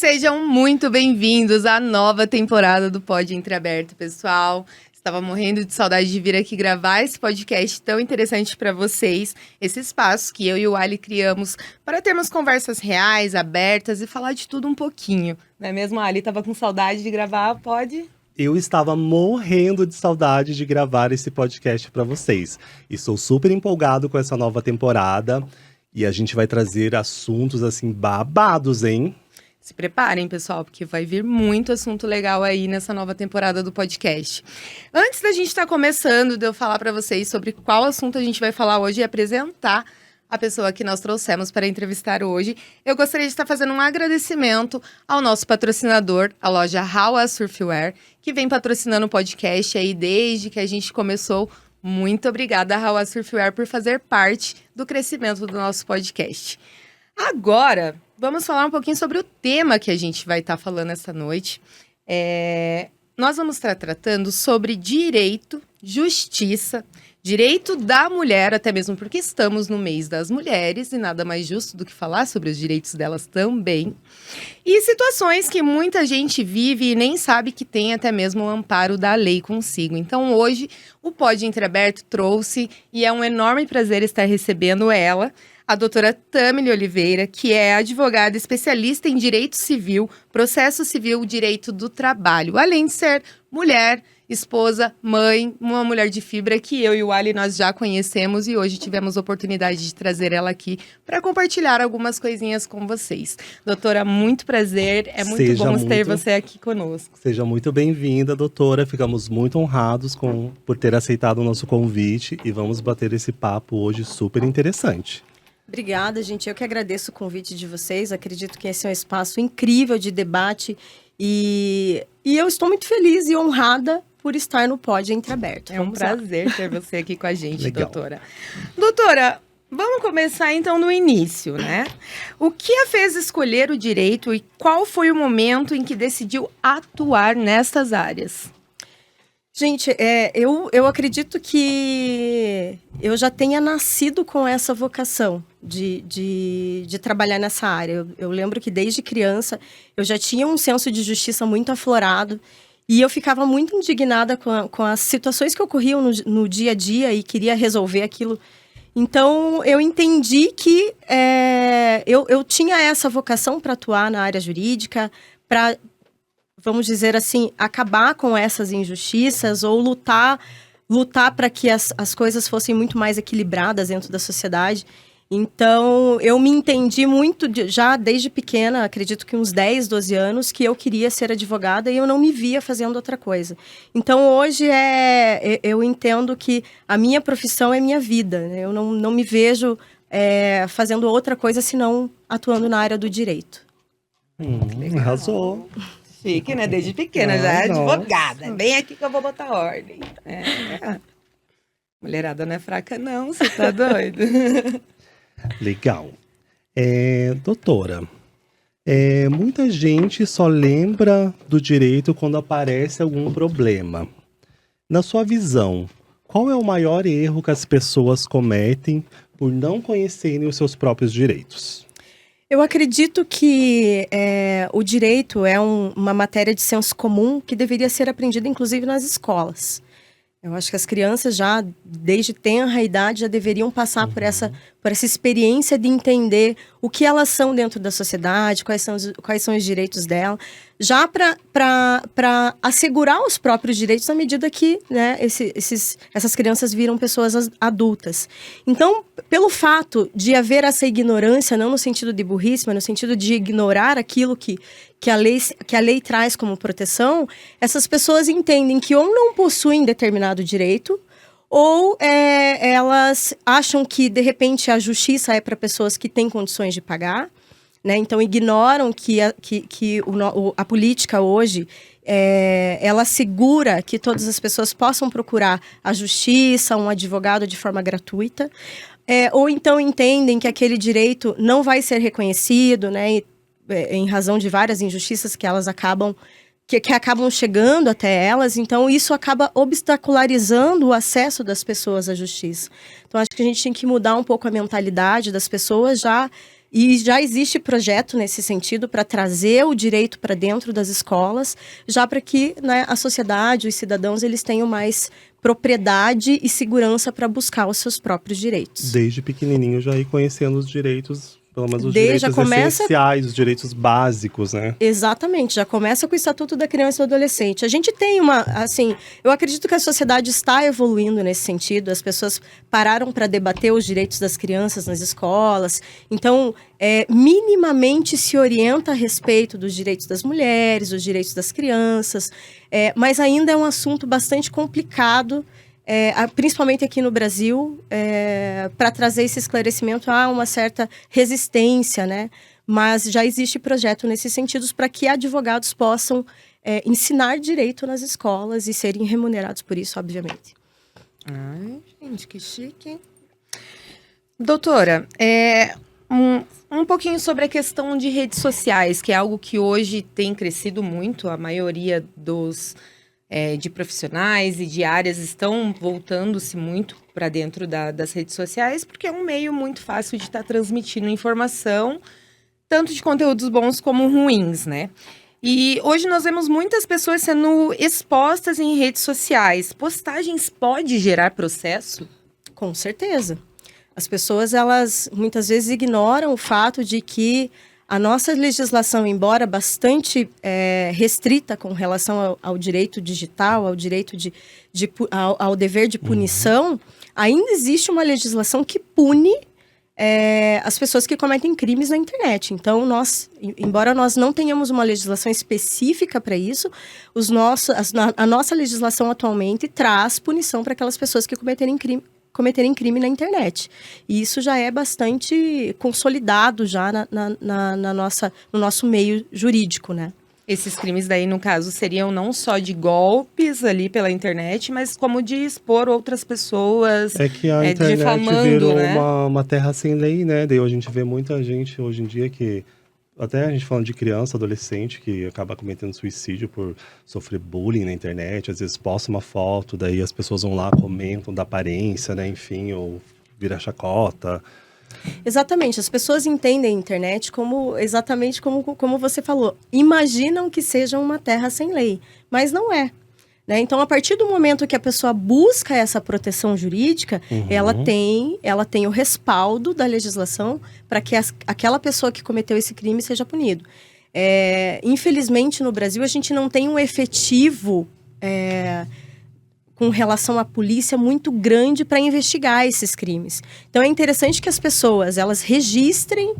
Sejam muito bem-vindos à nova temporada do Pod Entreaberto, pessoal. Estava morrendo de saudade de vir aqui gravar esse podcast tão interessante para vocês. Esse espaço que eu e o Ali criamos para termos conversas reais, abertas e falar de tudo um pouquinho. Não é mesmo, Ali? Estava com saudade de gravar, pode? Eu estava morrendo de saudade de gravar esse podcast para vocês. E sou super empolgado com essa nova temporada. E a gente vai trazer assuntos, assim, babados, hein? Se preparem, pessoal, porque vai vir muito assunto legal aí nessa nova temporada do podcast. Antes da gente estar começando, de eu falar para vocês sobre qual assunto a gente vai falar hoje e apresentar a pessoa que nós trouxemos para entrevistar hoje, eu gostaria de estar fazendo um agradecimento ao nosso patrocinador, a loja Hawa Surfwear, que vem patrocinando o podcast aí desde que a gente começou. Muito obrigada, Hawa Surfwear, por fazer parte do crescimento do nosso podcast. Agora, vamos falar um pouquinho sobre o tema que a gente vai estar falando essa noite. Nós vamos estar tratando sobre direito, justiça, direito da mulher, até mesmo porque estamos no mês das mulheres e nada mais justo do que falar sobre os direitos delas também. E situações que muita gente vive e nem sabe que tem até mesmo o amparo da lei consigo. Então hoje o Pod Entreaberto trouxe e é um enorme prazer estar recebendo ela, a doutora Tamily Oliveira, que é advogada especialista em direito civil, processo civil, direito do trabalho, além de ser mulher, esposa, mãe, uma mulher de fibra que eu e o Ali nós já conhecemos e hoje tivemos a oportunidade de trazer ela aqui para compartilhar algumas coisinhas com vocês. Doutora, muito prazer, é muito bom ter você aqui conosco. Seja muito bem-vinda, doutora, ficamos muito honrados por ter aceitado o nosso convite e vamos bater esse papo hoje super interessante. Obrigada, gente. Eu que agradeço o convite de vocês. Acredito que esse é um espaço incrível de debate e eu estou muito feliz e honrada por estar no Pod Entreaberto. É um prazer ter você aqui com a gente, Legal. doutora. Doutora, vamos começar então no início, né? O que a fez escolher o direito e qual foi o momento em que decidiu atuar nestas áreas? Gente, eu acredito que eu já tenha nascido com essa vocação de trabalhar nessa área. Eu lembro que desde criança eu já tinha um senso de justiça muito aflorado e eu ficava muito indignada com as situações que ocorriam no dia a dia e queria resolver aquilo. Então, eu entendi que eu tinha essa vocação para atuar na área jurídica, para, vamos dizer assim, acabar com essas injustiças ou lutar para que as coisas fossem muito mais equilibradas dentro da sociedade. Então, eu me entendi muito, já desde pequena, acredito que uns 10, 12 anos, que eu queria ser advogada e eu não me via fazendo outra coisa. Então, hoje, eu entendo que a minha profissão é minha vida. Né? Eu não me vejo fazendo outra coisa, senão atuando na área do direito. Arrasou. Chique, né? Desde pequena já é advogada. Vem aqui que eu vou botar ordem. Mulherada não é fraca não, você tá doido? Legal. Doutora, muita gente só lembra do direito quando aparece algum problema. Na sua visão, qual é o maior erro que as pessoas cometem por não conhecerem os seus próprios direitos? Eu acredito que o direito é uma matéria de senso comum que deveria ser aprendida, inclusive, nas escolas. Eu acho que as crianças já, desde tenra idade, já deveriam passar por essa experiência de entender o que elas são dentro da sociedade, quais são os direitos dela, já para assegurar os próprios direitos à medida que, né, essas crianças viram pessoas adultas. Então, pelo fato de haver essa ignorância, não no sentido de burrice, mas no sentido de ignorar aquilo que a lei traz como proteção, essas pessoas entendem que ou não possuem determinado direito, ou elas acham que, de repente, a justiça é para pessoas que têm condições de pagar, né? Então, ignoram que a política hoje, ela assegura que todas as pessoas possam procurar a justiça, um advogado de forma gratuita, ou então entendem que aquele direito não vai ser reconhecido, né? Em razão de várias injustiças que elas acabam chegando até elas, então isso acaba obstacularizando o acesso das pessoas à justiça. Então acho que a gente tem que mudar um pouco a mentalidade das pessoas já E já existe projeto nesse sentido para trazer o direito para dentro das escolas, já para que, né, a sociedade, os cidadãos, eles tenham mais propriedade e segurança para buscar os seus próprios direitos. Desde pequenininho já ir conhecendo os direitos, pelo menos os Desde direitos essenciais, os direitos básicos, né? Exatamente, já começa com o Estatuto da Criança e do Adolescente. A gente tem eu acredito que a sociedade está evoluindo nesse sentido, as pessoas pararam para debater os direitos das crianças nas escolas, então, minimamente se orienta a respeito dos direitos das mulheres, dos direitos das crianças, mas ainda é um assunto bastante complicado, principalmente aqui no Brasil, para trazer esse esclarecimento. Há uma certa resistência, né? Mas já existe projeto nesses sentidos para que advogados possam ensinar direito nas escolas e serem remunerados por isso, obviamente. Ai, gente, que chique. Doutora, um pouquinho sobre a questão de redes sociais, que é algo que hoje tem crescido muito. A maioria de profissionais e de áreas estão voltando-se muito para dentro das redes sociais, porque é um meio muito fácil de estar transmitindo informação, tanto de conteúdos bons como ruins, né? E hoje nós vemos muitas pessoas sendo expostas em redes sociais. Postagens pode gerar processo? Com certeza. As pessoas, elas muitas vezes ignoram o fato de que a nossa legislação, embora bastante restrita com relação ao direito digital, ao direito ao dever de punição, ainda existe uma legislação que pune as pessoas que cometem crimes na internet. Então, embora nós não tenhamos uma legislação específica para isso, a nossa legislação atualmente traz punição para aquelas pessoas que cometerem crime na internet. E isso já é bastante consolidado já no nosso meio jurídico, né? Esses crimes daí, no caso, seriam não só de golpes ali pela internet, mas como de expor outras pessoas, É que a internet virou, né, uma terra sem lei, né? Daí a gente vê muita gente hoje em dia que... Até a gente falando de criança, adolescente, que acaba cometendo suicídio por sofrer bullying na internet. Às vezes posta uma foto, daí as pessoas vão lá, comentam da aparência, né? Enfim, ou vira chacota. Exatamente. As pessoas entendem a internet exatamente como você falou. Imaginam que seja uma terra sem lei, mas não é. Né? Então, a partir do momento que a pessoa busca essa proteção jurídica, ela tem o respaldo da legislação para que aquela pessoa que cometeu esse crime seja punido. Infelizmente, no Brasil, a gente não tem um efetivo com relação à polícia muito grande para investigar esses crimes. Então, é interessante que as pessoas elas registrem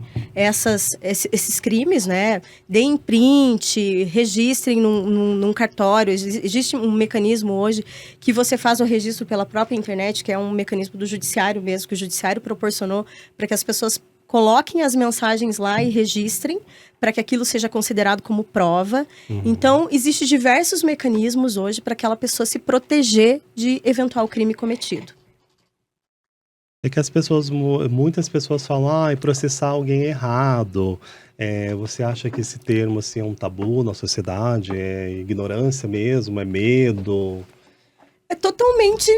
esses crimes, né? Deem print, registrem num cartório. Existe um mecanismo hoje que você faz o registro pela própria internet, que é um mecanismo do judiciário mesmo, que o judiciário proporcionou para que as pessoas coloquem as mensagens lá e registrem para que aquilo seja considerado como prova. Então, existem diversos mecanismos hoje para aquela pessoa se proteger de eventual crime cometido. É que muitas pessoas falam, processar alguém errado. Você acha que esse termo assim, é um tabu na sociedade? É ignorância mesmo? É medo? É totalmente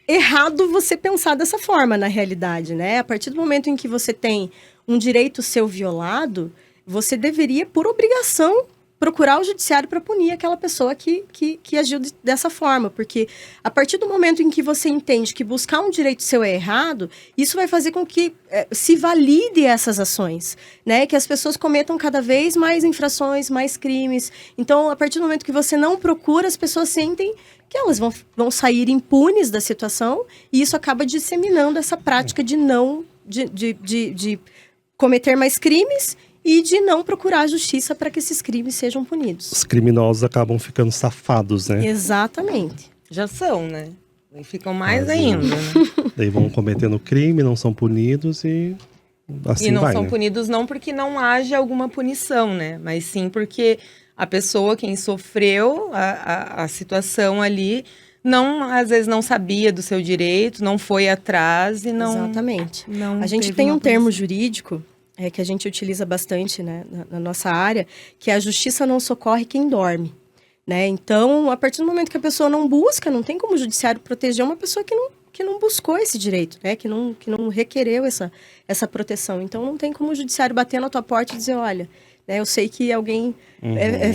errado você pensar dessa forma, na realidade, né? A partir do momento em que você tem um direito seu violado, você deveria, por obrigação, procurar o judiciário para punir aquela pessoa que agiu dessa forma. Porque a partir do momento em que você entende que buscar um direito seu é errado, isso vai fazer com que se valide essas ações, né? Que as pessoas cometam cada vez mais infrações, mais crimes. Então, a partir do momento que você não procura, as pessoas sentem que elas vão sair impunes da situação, e isso acaba disseminando essa prática de cometer mais crimes e de não procurar a justiça para que esses crimes sejam punidos. Os criminosos acabam ficando safados, né? Exatamente. Já são, né? E ficam mais ainda, né? Daí vão cometendo crime, não são punidos e assim e não vai, são né? punidos não porque não haja alguma punição, né? Mas sim porque a pessoa, quem sofreu a situação ali, às vezes não sabia do seu direito, não foi atrás e não... Exatamente. Não a gente teve tem uma um termo punição. jurídico que a gente utiliza bastante, né, na nossa área, que é a justiça não socorre quem dorme. Né? Então, a partir do momento que a pessoa não busca, não tem como o judiciário proteger uma pessoa que que não buscou esse direito, né? Que não requereu essa proteção. Então, não tem como o judiciário bater na tua porta e dizer, olha, né, eu sei que alguém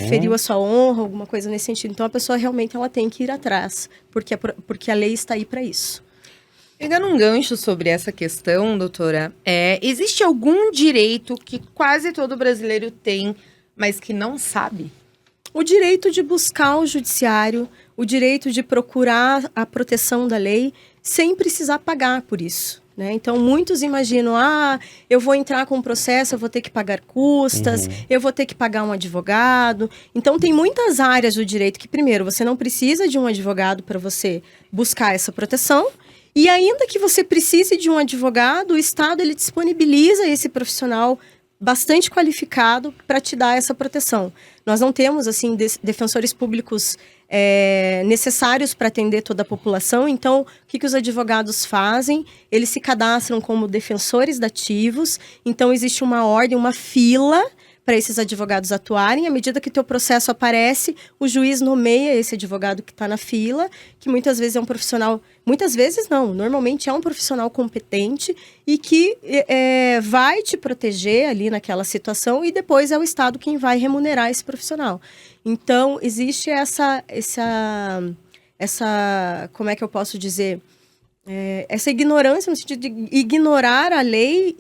feriu a sua honra, alguma coisa nesse sentido. Então, a pessoa realmente ela tem que ir atrás, porque a lei está aí para isso. Pegando um gancho sobre essa questão, doutora, existe algum direito que quase todo brasileiro tem, mas que não sabe? O direito de buscar o judiciário, o direito de procurar a proteção da lei, sem precisar pagar por isso, né? Então, muitos imaginam, eu vou entrar com um processo, eu vou ter que pagar custas, eu vou ter que pagar um advogado. Então, tem muitas áreas do direito que, primeiro, você não precisa de um advogado para você buscar essa proteção. E ainda que você precise de um advogado, o Estado ele disponibiliza esse profissional bastante qualificado para te dar essa proteção. Nós não temos, assim, defensores públicos necessários para atender toda a população. Então, o que os advogados fazem? Eles se cadastram como defensores dativos. Então, existe uma ordem, uma fila para esses advogados atuarem. À medida que o teu processo aparece, o juiz nomeia esse advogado que está na fila, que muitas vezes é um profissional... Muitas vezes não, normalmente é um profissional competente e que vai te proteger ali naquela situação e depois é o Estado quem vai remunerar esse profissional. Então, existe essa como é que eu posso dizer... essa ignorância, no sentido de ignorar a lei,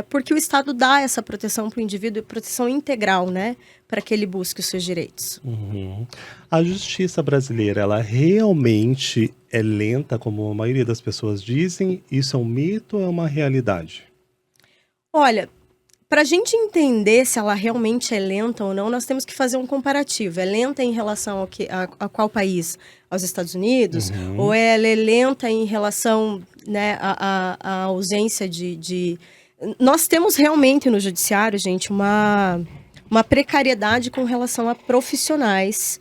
porque o Estado dá essa proteção para o indivíduo, proteção integral, né? Para que ele busque os seus direitos. A justiça brasileira, ela realmente é lenta, como a maioria das pessoas dizem? Isso é um mito ou é uma realidade? Olha, para a gente entender se ela realmente é lenta ou não, nós temos que fazer um comparativo. É lenta em relação a qual país? Aos Estados Unidos? Ou ela é lenta em relação, né, à ausência de... Nós temos realmente no judiciário, gente, uma precariedade com relação a profissionais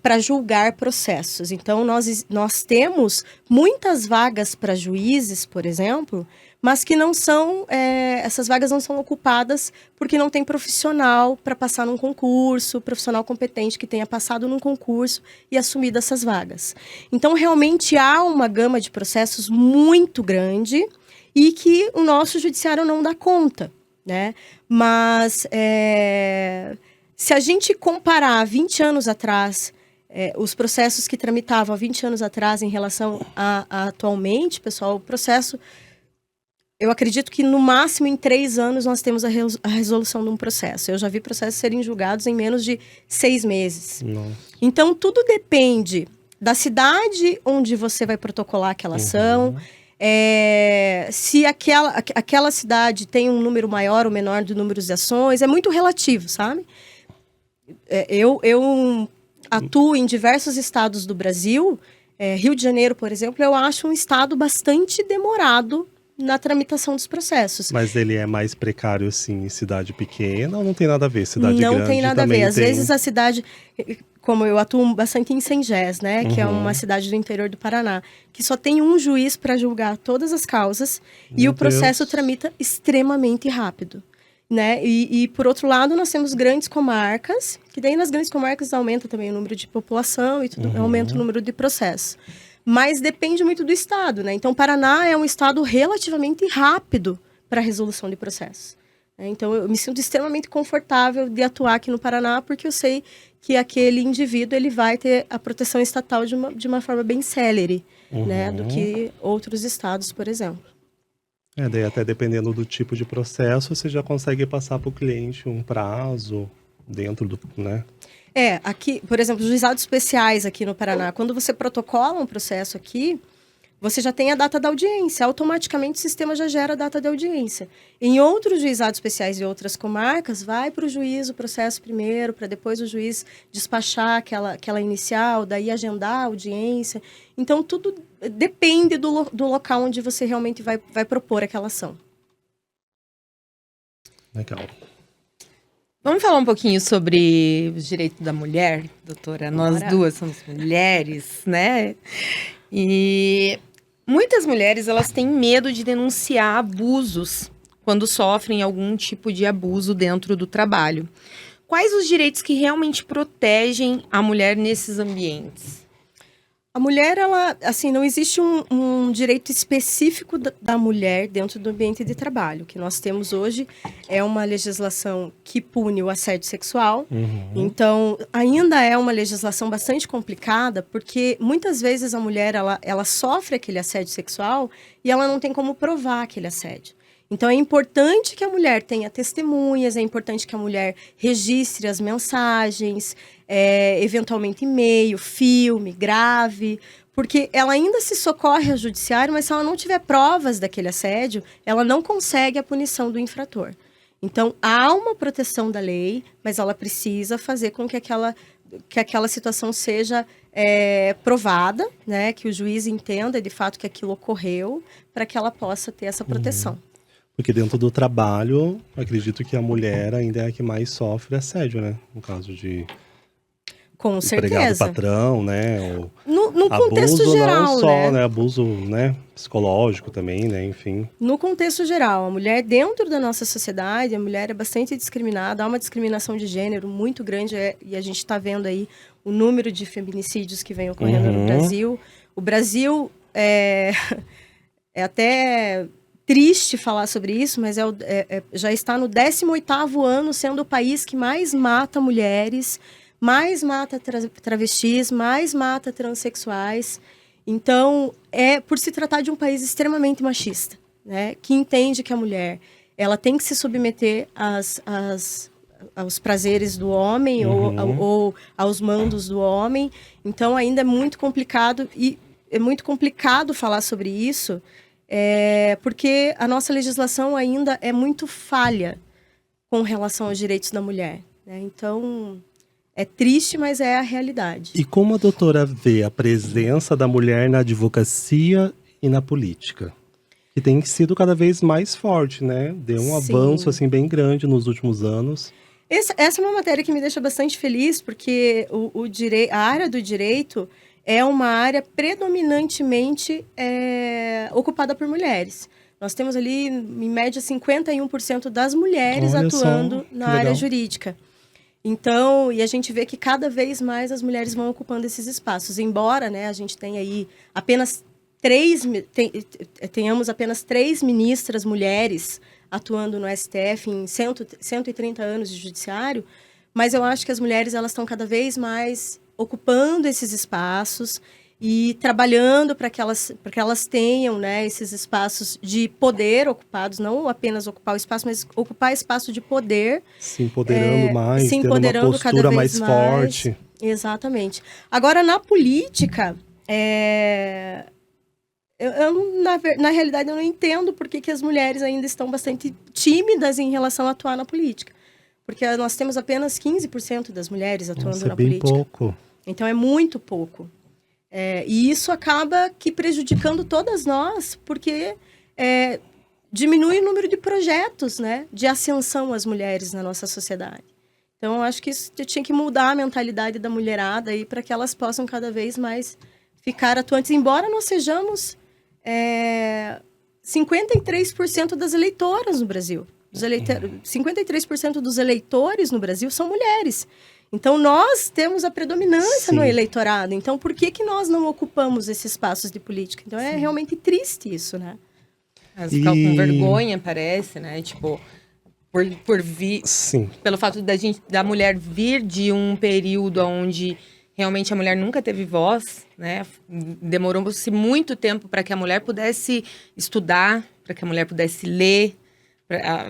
para julgar processos. Então, nós temos muitas vagas para juízes, por exemplo, mas que não são, essas vagas não são ocupadas porque não tem profissional para passar num concurso, profissional competente que tenha passado num concurso e assumido essas vagas. Então, realmente há uma gama de processos muito grande e que o nosso judiciário não dá conta, né? Mas, se a gente comparar 20 anos atrás, os processos que tramitavam há 20 anos atrás em relação a atualmente, pessoal, o processo... Eu acredito que no máximo em 3 anos nós temos a resolução de um processo. Eu já vi processos serem julgados em menos de 6 meses. Nossa. Então, tudo depende da cidade onde você vai protocolar aquela ação, se aquela cidade tem um número maior ou menor de números de ações. É muito relativo, sabe? Eu atuo em diversos estados do Brasil. Rio de Janeiro, por exemplo, eu acho um estado bastante demorado na tramitação dos processos. Mas ele é mais precário, assim, em cidade pequena ou não tem nada a ver? Cidade grande não tem nada a ver. Às tem... vezes a cidade, como eu atuo bastante em Sengés, né? Que é uma cidade do interior do Paraná, que só tem um juiz para julgar todas as causas e o processo tramita extremamente rápido, né? E por outro lado, nós temos grandes comarcas, que daí nas grandes comarcas aumenta também o número de população e tudo, aumenta o número de processos. Mas depende muito do estado, né? Então, o Paraná é um estado relativamente rápido para a resolução de processos. Então, eu me sinto extremamente confortável de atuar aqui no Paraná, porque eu sei que aquele indivíduo ele vai ter a proteção estatal de uma forma bem célere, né? Do que outros estados, por exemplo. Daí até dependendo do tipo de processo, você já consegue passar para o cliente um prazo dentro do, né? Aqui, por exemplo, juizados especiais aqui no Paraná, quando você protocola um processo aqui, você já tem a data da audiência, automaticamente o sistema já gera a data da audiência. Em outros juizados especiais e outras comarcas, vai para o juiz o processo primeiro, para depois o juiz despachar aquela inicial, daí agendar a audiência. Então, tudo depende do local onde você realmente vai propor aquela ação. Legal. Vamos falar um pouquinho sobre os direitos da mulher, doutora? Nós duas somos mulheres, né? E muitas mulheres, elas têm medo de denunciar abusos quando sofrem algum tipo de abuso dentro do trabalho. Quais os direitos que realmente protegem a mulher nesses ambientes? A mulher, ela, assim, não existe um direito específico da mulher dentro do ambiente de trabalho. O que nós temos hoje é uma legislação que pune o assédio sexual. Então, ainda é uma legislação bastante complicada, porque muitas vezes a mulher, ela sofre aquele assédio sexual e ela não tem como provar aquele assédio. Então, é importante que a mulher tenha testemunhas, é importante que a mulher registre as mensagens, eventualmente e-mail, filme, grave, porque ela ainda se socorre ao judiciário, mas se ela não tiver provas daquele assédio, ela não consegue a punição do infrator. Então, há uma proteção da lei, mas ela precisa fazer com que aquela situação seja provada, né? Que o juiz entenda de fato que aquilo ocorreu, para que ela possa ter essa proteção. Porque dentro do trabalho, acredito que a mulher ainda é a que mais sofre assédio, né? No caso de Com empregado certeza. patrão, né? O No contexto abuso geral, não só, né? Abuso, né? Psicológico também, né? Enfim. No contexto geral, a mulher dentro da nossa sociedade, a mulher é bastante discriminada, há uma discriminação de gênero muito grande e a gente está vendo aí o número de feminicídios que vem ocorrendo no Brasil. O Brasil é até triste falar sobre isso, mas já está no 18º ano sendo o país que mais mata mulheres, mais mata travestis, mais mata transexuais. Então, por se tratar de um país extremamente machista, né? Que entende que a mulher ela tem que se submeter aos prazeres do homem ou aos mandos do homem. Então, ainda é muito complicado e é muito complicado falar sobre isso, porque a nossa legislação ainda é muito falha com relação aos direitos da mulher, né? Então, é triste, mas é a realidade. E como a doutora vê a presença da mulher na advocacia e na política? Que tem sido cada vez mais forte, né? Deu um avanço assim bem grande nos últimos anos. Essa é uma matéria que me deixa bastante feliz, porque a área do direito é uma área predominantemente ocupada por mulheres. Nós temos ali, em média, 51% das mulheres atuando na área jurídica. Então, e a gente vê que cada vez mais as mulheres vão ocupando esses espaços. Embora, né, a gente tenha aí tenhamos apenas 3 ministras mulheres atuando no STF em 130 anos de judiciário, mas eu acho que as mulheres elas estão cada vez mais ocupando esses espaços e trabalhando para que elas tenham, né, esses espaços de poder ocupados, não apenas ocupar o espaço, mas ocupar espaço de poder. Se empoderando mais, se empoderando tendo uma postura cada vez mais forte. Exatamente. Agora, na política, na realidade, eu não entendo por que as mulheres ainda estão bastante tímidas em relação a atuar na política. Porque nós temos apenas 15% das mulheres atuando na política. É bem pouco. Então, é muito pouco. E isso acaba que prejudicando todas nós, porque diminui o número de projetos, né, de ascensão às mulheres na nossa sociedade. Então, eu acho que isso tinha que mudar a mentalidade da mulherada para que elas possam cada vez mais ficar atuantes. Embora nós sejamos 53% das eleitoras no Brasil. 53% dos eleitores no Brasil são mulheres. Então, nós temos a predominância no eleitorado. Então, por que nós não ocupamos esses espaços de política? Então, é realmente triste isso, né? Elas ficam com vergonha, parece, né? Tipo, pelo fato da mulher vir de um período onde realmente a mulher nunca teve voz, né? Demorou-se muito tempo para que a mulher pudesse estudar, para que a mulher pudesse ler,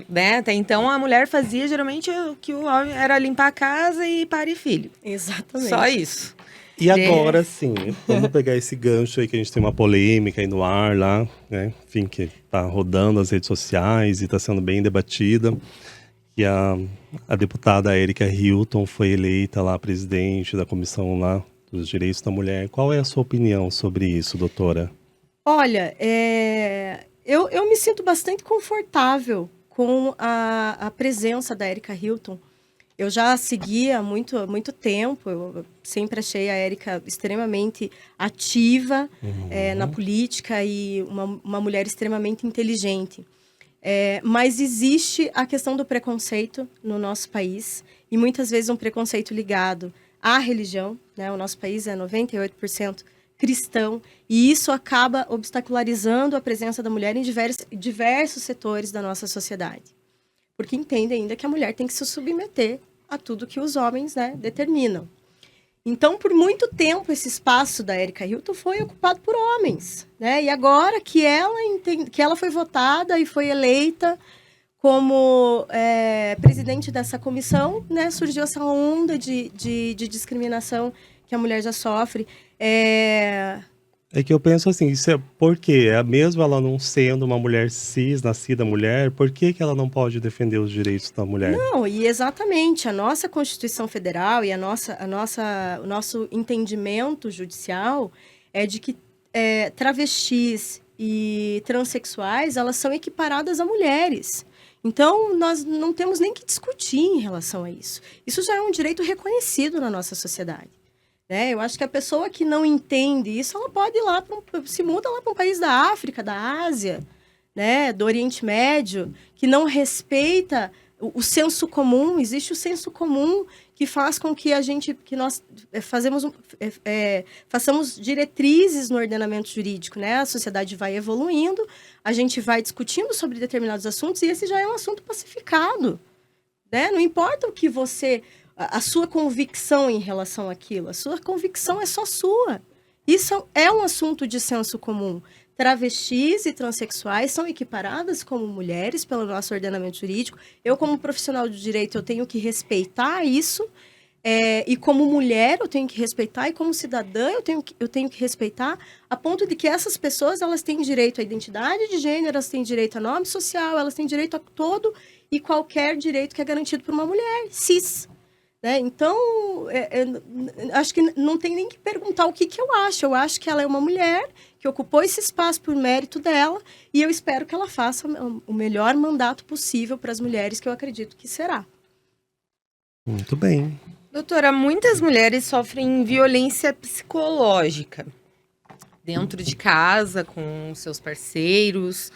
né? Até então, a mulher fazia geralmente o que o homem era limpar a casa e parir filho. Exatamente. Só isso. E agora, sim, vamos pegar esse gancho aí que a gente tem uma polêmica aí no ar lá, né? Enfim, que tá rodando nas redes sociais e tá sendo bem debatida. E a deputada Erika Hilton foi eleita lá presidente da comissão lá dos direitos da mulher. Qual é a sua opinião sobre isso, doutora? Olha, eu me sinto bastante confortável com a presença da Erika Hilton. Eu já seguia há muito tempo, eu sempre achei a Erika extremamente ativa na política e uma mulher extremamente inteligente. Mas existe a questão do preconceito no nosso país, e muitas vezes um preconceito ligado à religião, né? O nosso país é 98% cristão, e isso acaba obstacularizando a presença da mulher em diversos setores da nossa sociedade. Porque entende ainda que a mulher tem que se submeter a tudo que os homens, né, determinam. Então, por muito tempo, esse espaço da Erika Hilton foi ocupado por homens, né? E agora que ela foi votada e foi eleita como presidente dessa comissão, né, surgiu essa onda de discriminação que a mulher já sofre. É que eu penso assim, isso é por quê? Mesmo ela não sendo uma mulher cis, nascida mulher, por que ela não pode defender os direitos da mulher? Não, e exatamente, a nossa Constituição Federal e o nosso entendimento judicial é de que travestis e transexuais, elas são equiparadas a mulheres. Então, nós não temos nem que discutir em relação a isso. Isso já é um direito reconhecido na nossa sociedade. Né? Eu acho que a pessoa que não entende isso, ela pode ir lá, se muda lá para um país da África, da Ásia, né? Do Oriente Médio, que não respeita o senso comum. Existe o senso comum que faz com que nós façamos diretrizes no ordenamento jurídico, né? A sociedade vai evoluindo, a gente vai discutindo sobre determinados assuntos, e esse já é um assunto pacificado, né? Não importa o que a sua convicção em relação àquilo. A sua convicção é só sua. Isso é um assunto de senso comum. Travestis e transexuais são equiparadas como mulheres pelo nosso ordenamento jurídico. Eu, como profissional de direito, eu tenho que respeitar isso. E como mulher, eu tenho que respeitar. E como cidadã, eu tenho que respeitar. A ponto de que essas pessoas, elas têm direito à identidade de gênero, elas têm direito a nome social, elas têm direito a todo e qualquer direito que é garantido por uma mulher cis. Né? Então, acho que não tem nem que perguntar o que eu acho. Eu acho que ela é uma mulher que ocupou esse espaço por mérito dela, e eu espero que ela faça o melhor mandato possível para as mulheres, que eu acredito que será. Muito bem. Doutora, muitas mulheres sofrem violência psicológica dentro de casa, com seus parceiros,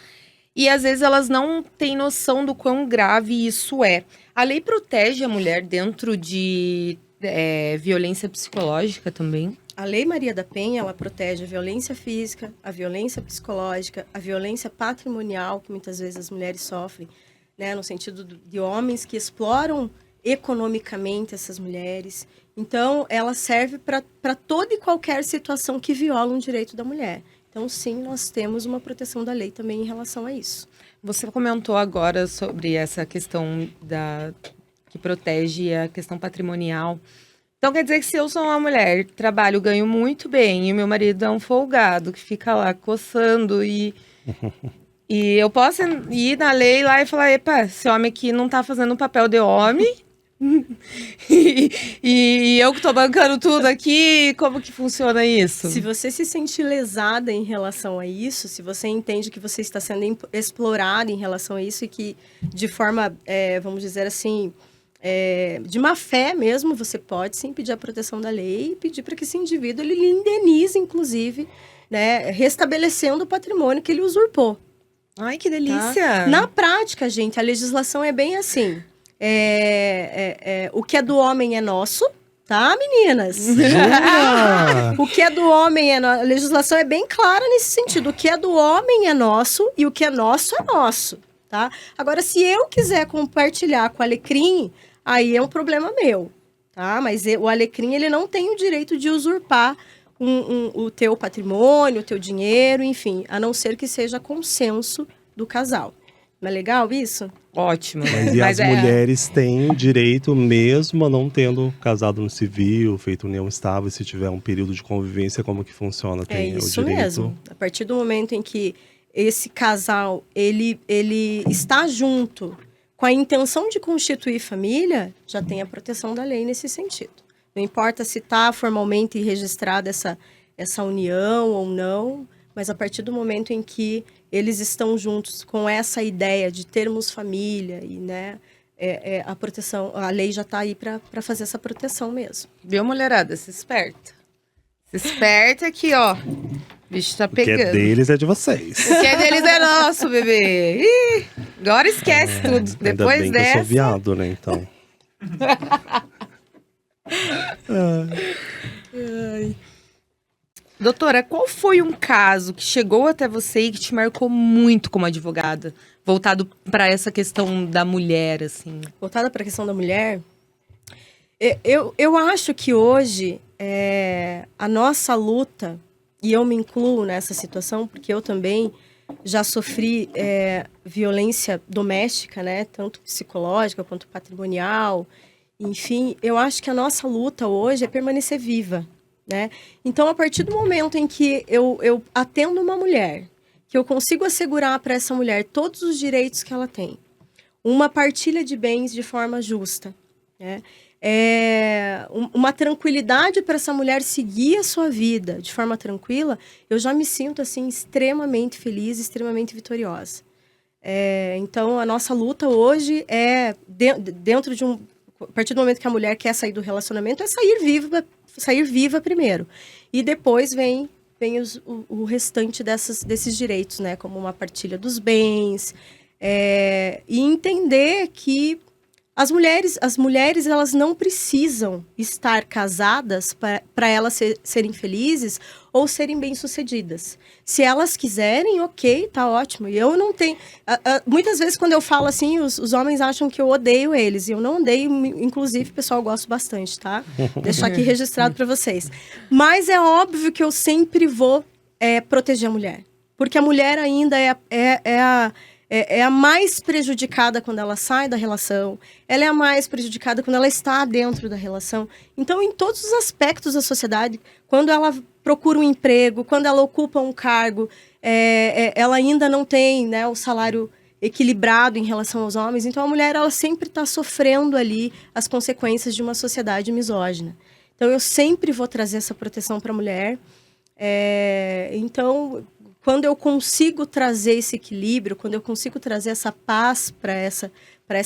e às vezes elas não têm noção do quão grave isso é. A lei protege a mulher dentro de violência psicológica também? A Lei Maria da Penha, ela protege a violência física, a violência psicológica, a violência patrimonial, que muitas vezes as mulheres sofrem, né, no sentido de homens que exploram economicamente essas mulheres. Então, ela serve para toda e qualquer situação que viola um direito da mulher. Então, sim, nós temos uma proteção da lei também em relação a isso. Você comentou agora sobre essa questão que protege a questão patrimonial. Então, quer dizer que se eu sou uma mulher, trabalho, ganho muito bem, e o meu marido é um folgado que fica lá coçando e eu posso ir na lei lá e falar, epa, esse homem aqui não tá fazendo o papel de homem, e eu que tô bancando tudo aqui, como que funciona isso? Se você se sente lesada em relação a isso, se você entende que você está sendo explorada em relação a isso e que de forma, vamos dizer assim, de má fé mesmo, você pode sim pedir a proteção da lei e pedir para que esse indivíduo ele lhe indenize, inclusive, né, restabelecendo o patrimônio que ele usurpou. Ai, que delícia! Tá? Na prática, gente, a legislação é bem assim. O que é do homem é nosso, tá, meninas? O que é do homem é nosso. A legislação é bem clara nesse sentido. O que é do homem é nosso e o que é nosso, tá? Agora, se eu quiser compartilhar com o Alecrim, aí é um problema meu, tá? Mas o Alecrim, ele não tem o direito de usurpar o teu patrimônio, o teu dinheiro, enfim, a não ser que seja consenso do casal. Não é legal isso? Ótimo. Mas as mulheres têm direito, mesmo não tendo casado no civil, feito união estável, se tiver um período de convivência, como que funciona? Tem isso o direito... mesmo. A partir do momento em que esse casal, ele está junto com a intenção de constituir família, já tem a proteção da lei nesse sentido. Não importa se está formalmente registrada essa união ou não, mas a partir do momento em que eles estão juntos com essa ideia de termos família e, né, a proteção, a lei já está aí para fazer essa proteção mesmo. Viu, mulherada? Se esperta. Se esperta aqui, ó. O bicho tá pegando. O que é deles é de vocês. O que é deles é nosso, bebê. Ih, agora esquece tudo. Ainda Depois bem dessa... que eu sou viado, né, então. Doutora, qual foi um caso que chegou até você e que te marcou muito como advogada? Voltado para essa questão da mulher, assim. Voltada para a questão da mulher, eu acho que hoje a nossa luta, e eu me incluo nessa situação, porque eu também já sofri violência doméstica, né? Tanto psicológica quanto patrimonial. Enfim, eu acho que a nossa luta hoje é permanecer viva, né? Então, a partir do momento em que eu atendo uma mulher, que eu consigo assegurar para essa mulher todos os direitos que ela tem, uma partilha de bens de forma justa, né? Uma tranquilidade para essa mulher seguir a sua vida de forma tranquila, eu já me sinto assim extremamente feliz, extremamente vitoriosa. Então, a nossa luta hoje é dentro de a partir do momento que a mulher quer sair do relacionamento, é sair viva primeiro. E depois vem o restante desses direitos, né? Como uma partilha dos bens. E entender que as mulheres elas não precisam estar casadas para elas serem felizes ou serem bem-sucedidas. Se elas quiserem, ok, tá ótimo. E eu não tenho... muitas vezes, quando eu falo assim, os homens acham que eu odeio eles. E eu não odeio, inclusive, pessoal, eu gosto bastante, tá? Deixar aqui registrado para vocês. Mas é óbvio que eu sempre vou proteger a mulher. Porque a mulher ainda é a mais prejudicada quando ela sai da relação, ela é a mais prejudicada quando ela está dentro da relação. Então, em todos os aspectos da sociedade, quando ela procura um emprego, quando ela ocupa um cargo, ela ainda não tem, né, o salário equilibrado em relação aos homens. Então, a mulher ela sempre está sofrendo ali as consequências de uma sociedade misógina. Então, eu sempre vou trazer essa proteção para a mulher. Então... quando eu consigo trazer esse equilíbrio, quando eu consigo trazer essa paz para essa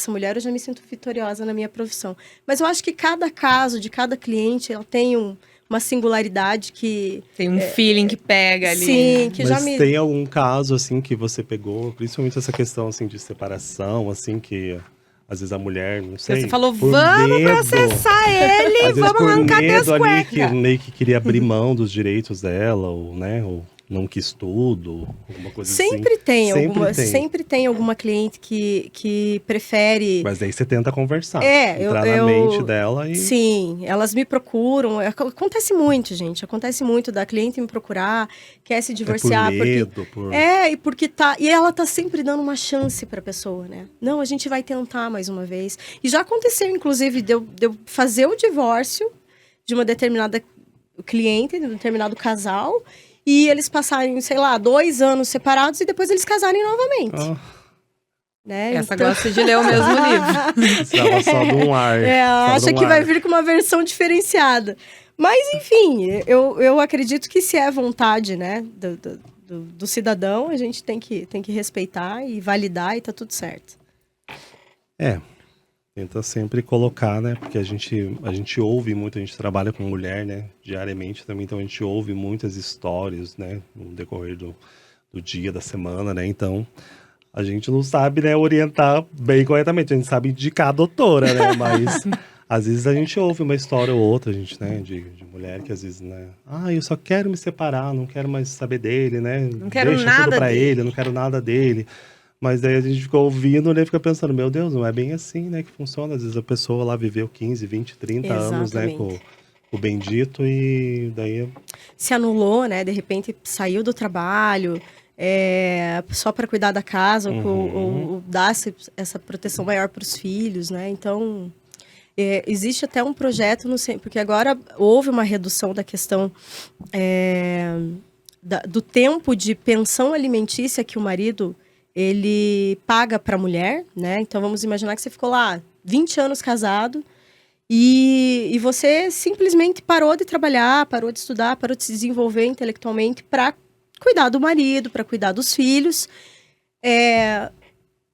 mulher, eu já me sinto vitoriosa na minha profissão. Mas eu acho que cada caso de cada cliente, ela tem uma singularidade que... Tem um feeling que pega ali. Sim, que Mas tem algum caso, assim, que você pegou, principalmente essa questão, assim, de separação, assim, que... às vezes a mulher, não sei... Você falou, vamos processar ele, às vezes vamos arrancar as ali cuecas. que meio que queria abrir mão dos direitos dela, ou, né, ou não quis tudo, alguma coisa sempre assim. Sempre tem alguma cliente que prefere... Mas daí você tenta conversar, entrar na mente dela e... Sim, elas me procuram. Acontece muito, gente. Acontece muito da cliente me procurar, quer se divorciar. Por medo, e ela tá sempre dando uma chance pra pessoa, né? Não, a gente vai tentar mais uma vez. E já aconteceu, inclusive, de eu fazer o divórcio de uma determinada cliente, de um determinado casal... e eles passarem, sei lá, 2 anos separados e depois eles casarem novamente. Né? Essa gosta de ler o mesmo livro. Precisava só de um ar. Acha que vai vir com uma versão diferenciada. Mas, enfim, eu acredito que se é vontade, né, do cidadão, a gente tem que respeitar e validar e tá tudo certo. Tenta sempre colocar, né? Porque a gente ouve muito, a gente trabalha com mulher, né? Diariamente também, então a gente ouve muitas histórias, né? No decorrer do dia, da semana, né? Então, a gente não sabe, né, orientar bem corretamente. A gente sabe indicar a doutora, né? Mas, às vezes, a gente ouve uma história ou outra, a gente, né? De mulher que, às vezes, né? Eu só quero me separar, não quero mais saber dele, né? Não quero Deixa nada tudo pra dele. ele, eu não quero nada dele. Mas daí a gente fica ouvindo, né, fica pensando, meu Deus, não é bem assim, né, que funciona. Às vezes a pessoa lá viveu 15, 20, 30 anos, né, com o bendito e daí... Se anulou, né, de repente saiu do trabalho, só para cuidar da casa, ou dar essa proteção maior para os filhos, né, então... existe até um projeto, não sei, porque agora houve uma redução da questão do tempo de pensão alimentícia que o marido... ele paga para a mulher, né? Então, vamos imaginar que você ficou lá 20 anos casado e você simplesmente parou de trabalhar, parou de estudar, parou de se desenvolver intelectualmente para cuidar do marido, para cuidar dos filhos.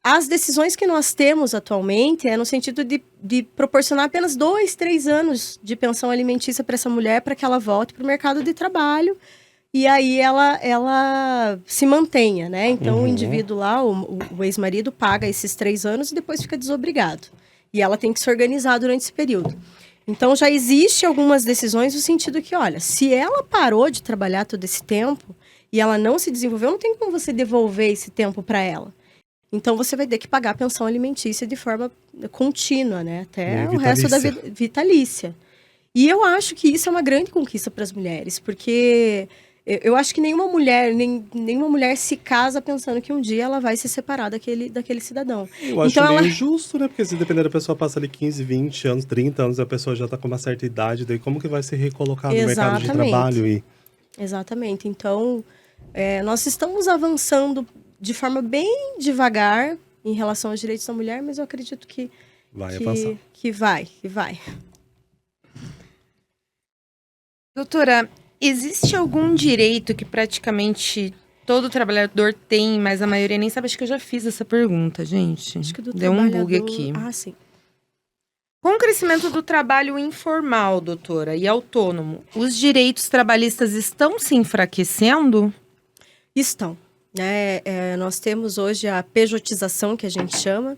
As decisões que nós temos atualmente é no sentido de proporcionar apenas 2, 3 anos de pensão alimentícia para essa mulher, para que ela volte para o mercado de trabalho. E aí ela se mantenha, né? Então o indivíduo lá, o ex-marido, paga esses 3 anos e depois fica desobrigado. E ela tem que se organizar durante esse período. Então, já existe algumas decisões no sentido que, olha, se ela parou de trabalhar todo esse tempo e ela não se desenvolveu, não tem como você devolver esse tempo para ela. Então, você vai ter que pagar a pensão alimentícia de forma contínua, né? Até o resto da vida vitalícia. E eu acho que isso é uma grande conquista para as mulheres, porque eu acho que nenhuma mulher se casa pensando que um dia ela vai se separar daquele cidadão. Eu acho meio justo, né? Porque se depender da pessoa passa ali 15, 20 anos, 30 anos, a pessoa já está com uma certa idade, daí como que vai se recolocar no mercado de trabalho? Exatamente. Então, nós estamos avançando de forma bem devagar em relação aos direitos da mulher, mas eu acredito que avançar. Que vai. Doutora, existe algum direito que praticamente todo trabalhador tem, mas a maioria nem sabe? Acho que eu já fiz essa pergunta, gente. Acho que deu um bug aqui. Ah, sim. Com o crescimento do trabalho informal, doutora, e autônomo, os direitos trabalhistas estão se enfraquecendo? Estão. Nós temos hoje a pejotização, que a gente chama.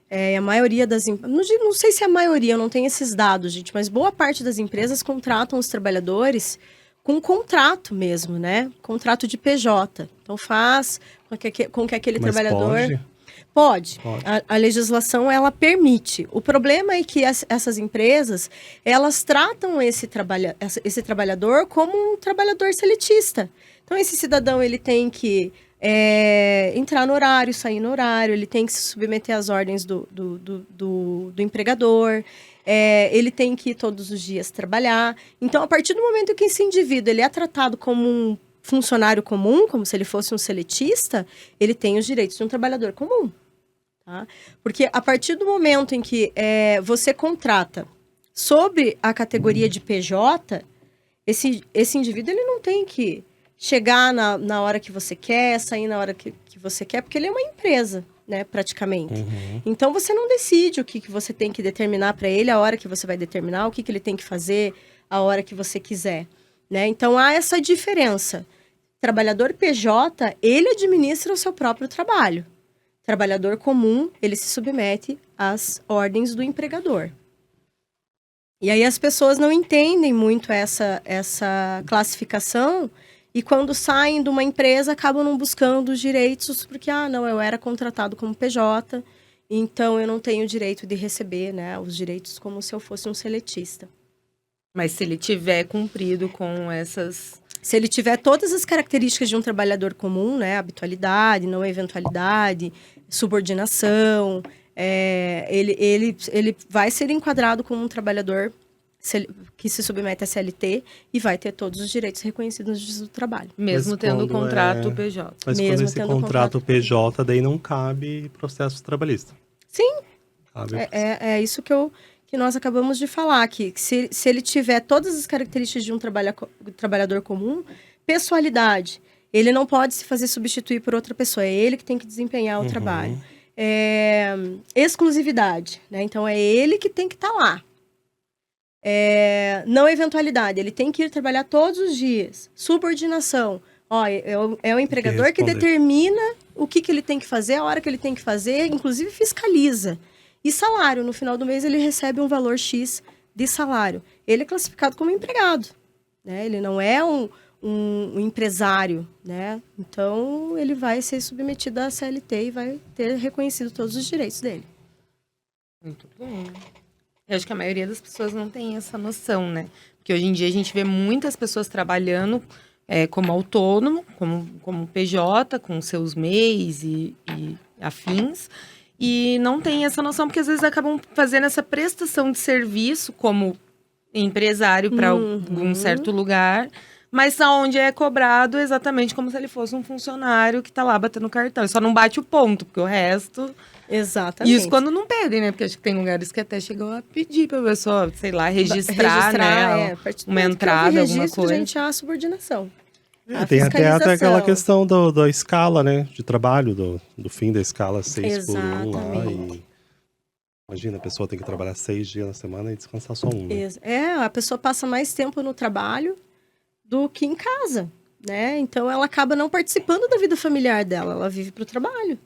A maioria das empresas, não sei se a maioria, eu não tenho esses dados, gente, mas boa parte das empresas contratam os trabalhadores com contrato mesmo, né? Contrato de PJ. Então faz com que aquele trabalhador... Pode. A legislação, ela permite. O problema é que essas empresas, elas tratam esse trabalhador como um trabalhador seletista. Então, esse cidadão, ele tem que entrar no horário, sair no horário, ele tem que se submeter às ordens do empregador, ele tem que ir todos os dias trabalhar. Então, a partir do momento que esse indivíduo ele é tratado como um funcionário comum, como se ele fosse um seletista, ele tem os direitos de um trabalhador comum. Tá? Porque a partir do momento em que você contrata sobre a categoria de PJ, esse indivíduo ele não tem que chegar na hora que você quer, sair na hora que você quer, porque ele é uma empresa, né, praticamente. Uhum. Então, você não decide o que você tem que determinar para ele, a hora que você vai determinar, o que ele tem que fazer, a hora que você quiser. Né? Então, há essa diferença. Trabalhador PJ, ele administra o seu próprio trabalho. Trabalhador comum, ele se submete às ordens do empregador. E aí as pessoas não entendem muito essa classificação e quando saem de uma empresa acabam não buscando os direitos porque, eu era contratado como PJ, então eu não tenho direito de receber, né, os direitos como se eu fosse um seletista. Mas se ele tiver cumprido com essas... Se ele tiver todas as características de um trabalhador comum, né, habitualidade, não eventualidade, subordinação, ele vai ser enquadrado como um trabalhador que se submete à CLT e vai ter todos os direitos reconhecidos no Justiça do Trabalho. Mesmo tendo o contrato PJ. Mas quando esse contrato PJ, daí não cabe processo trabalhista. Sim. Cabe. É isso que nós acabamos de falar, que se ele tiver todas as características de um trabalhador comum, pessoalidade, ele não pode se fazer substituir por outra pessoa, é ele que tem que desempenhar o trabalho. Exclusividade, né? Então é ele que tem que estar lá. Não eventualidade, ele tem que ir trabalhar todos os dias. Subordinação, é o empregador que determina o que ele tem que fazer, a hora que ele tem que fazer, inclusive fiscaliza. E salário, no final do mês ele recebe um valor X de salário. Ele é classificado como empregado, né? Ele não é um empresário, né? Então, ele vai ser submetido à CLT e vai ter reconhecido todos os direitos dele. Muito bom. Eu acho que a maioria das pessoas não tem essa noção, né? Porque hoje em dia a gente vê muitas pessoas trabalhando como autônomo, como PJ, com seus MEIs e afins, e não tem essa noção, porque às vezes acabam fazendo essa prestação de serviço como empresário para algum certo lugar, mas aonde é cobrado exatamente como se ele fosse um funcionário que está lá batendo cartão. Ele só não bate o ponto, porque o resto... Exatamente. Isso quando não pedem, né? Porque acho que tem lugares que até chegam a pedir para a pessoa, sei lá, registrar né? Uma entrada, alguma coisa. Gente, a subordinação. Tem até aquela questão da escala, né? De trabalho, do fim da escala 6 por 1 lá. Imagina, a pessoa tem que trabalhar 6 dias na semana e descansar só 1. Né? A pessoa passa mais tempo no trabalho do que em casa, né? Então, ela acaba não participando da vida familiar dela. Ela vive para o trabalho.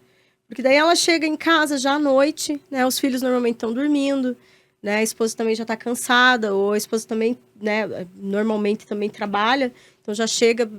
Porque daí ela chega em casa já à noite, né? Os filhos normalmente estão dormindo. né? A esposa também já está cansada, ou a esposa também, né, normalmente também trabalha, então já chega,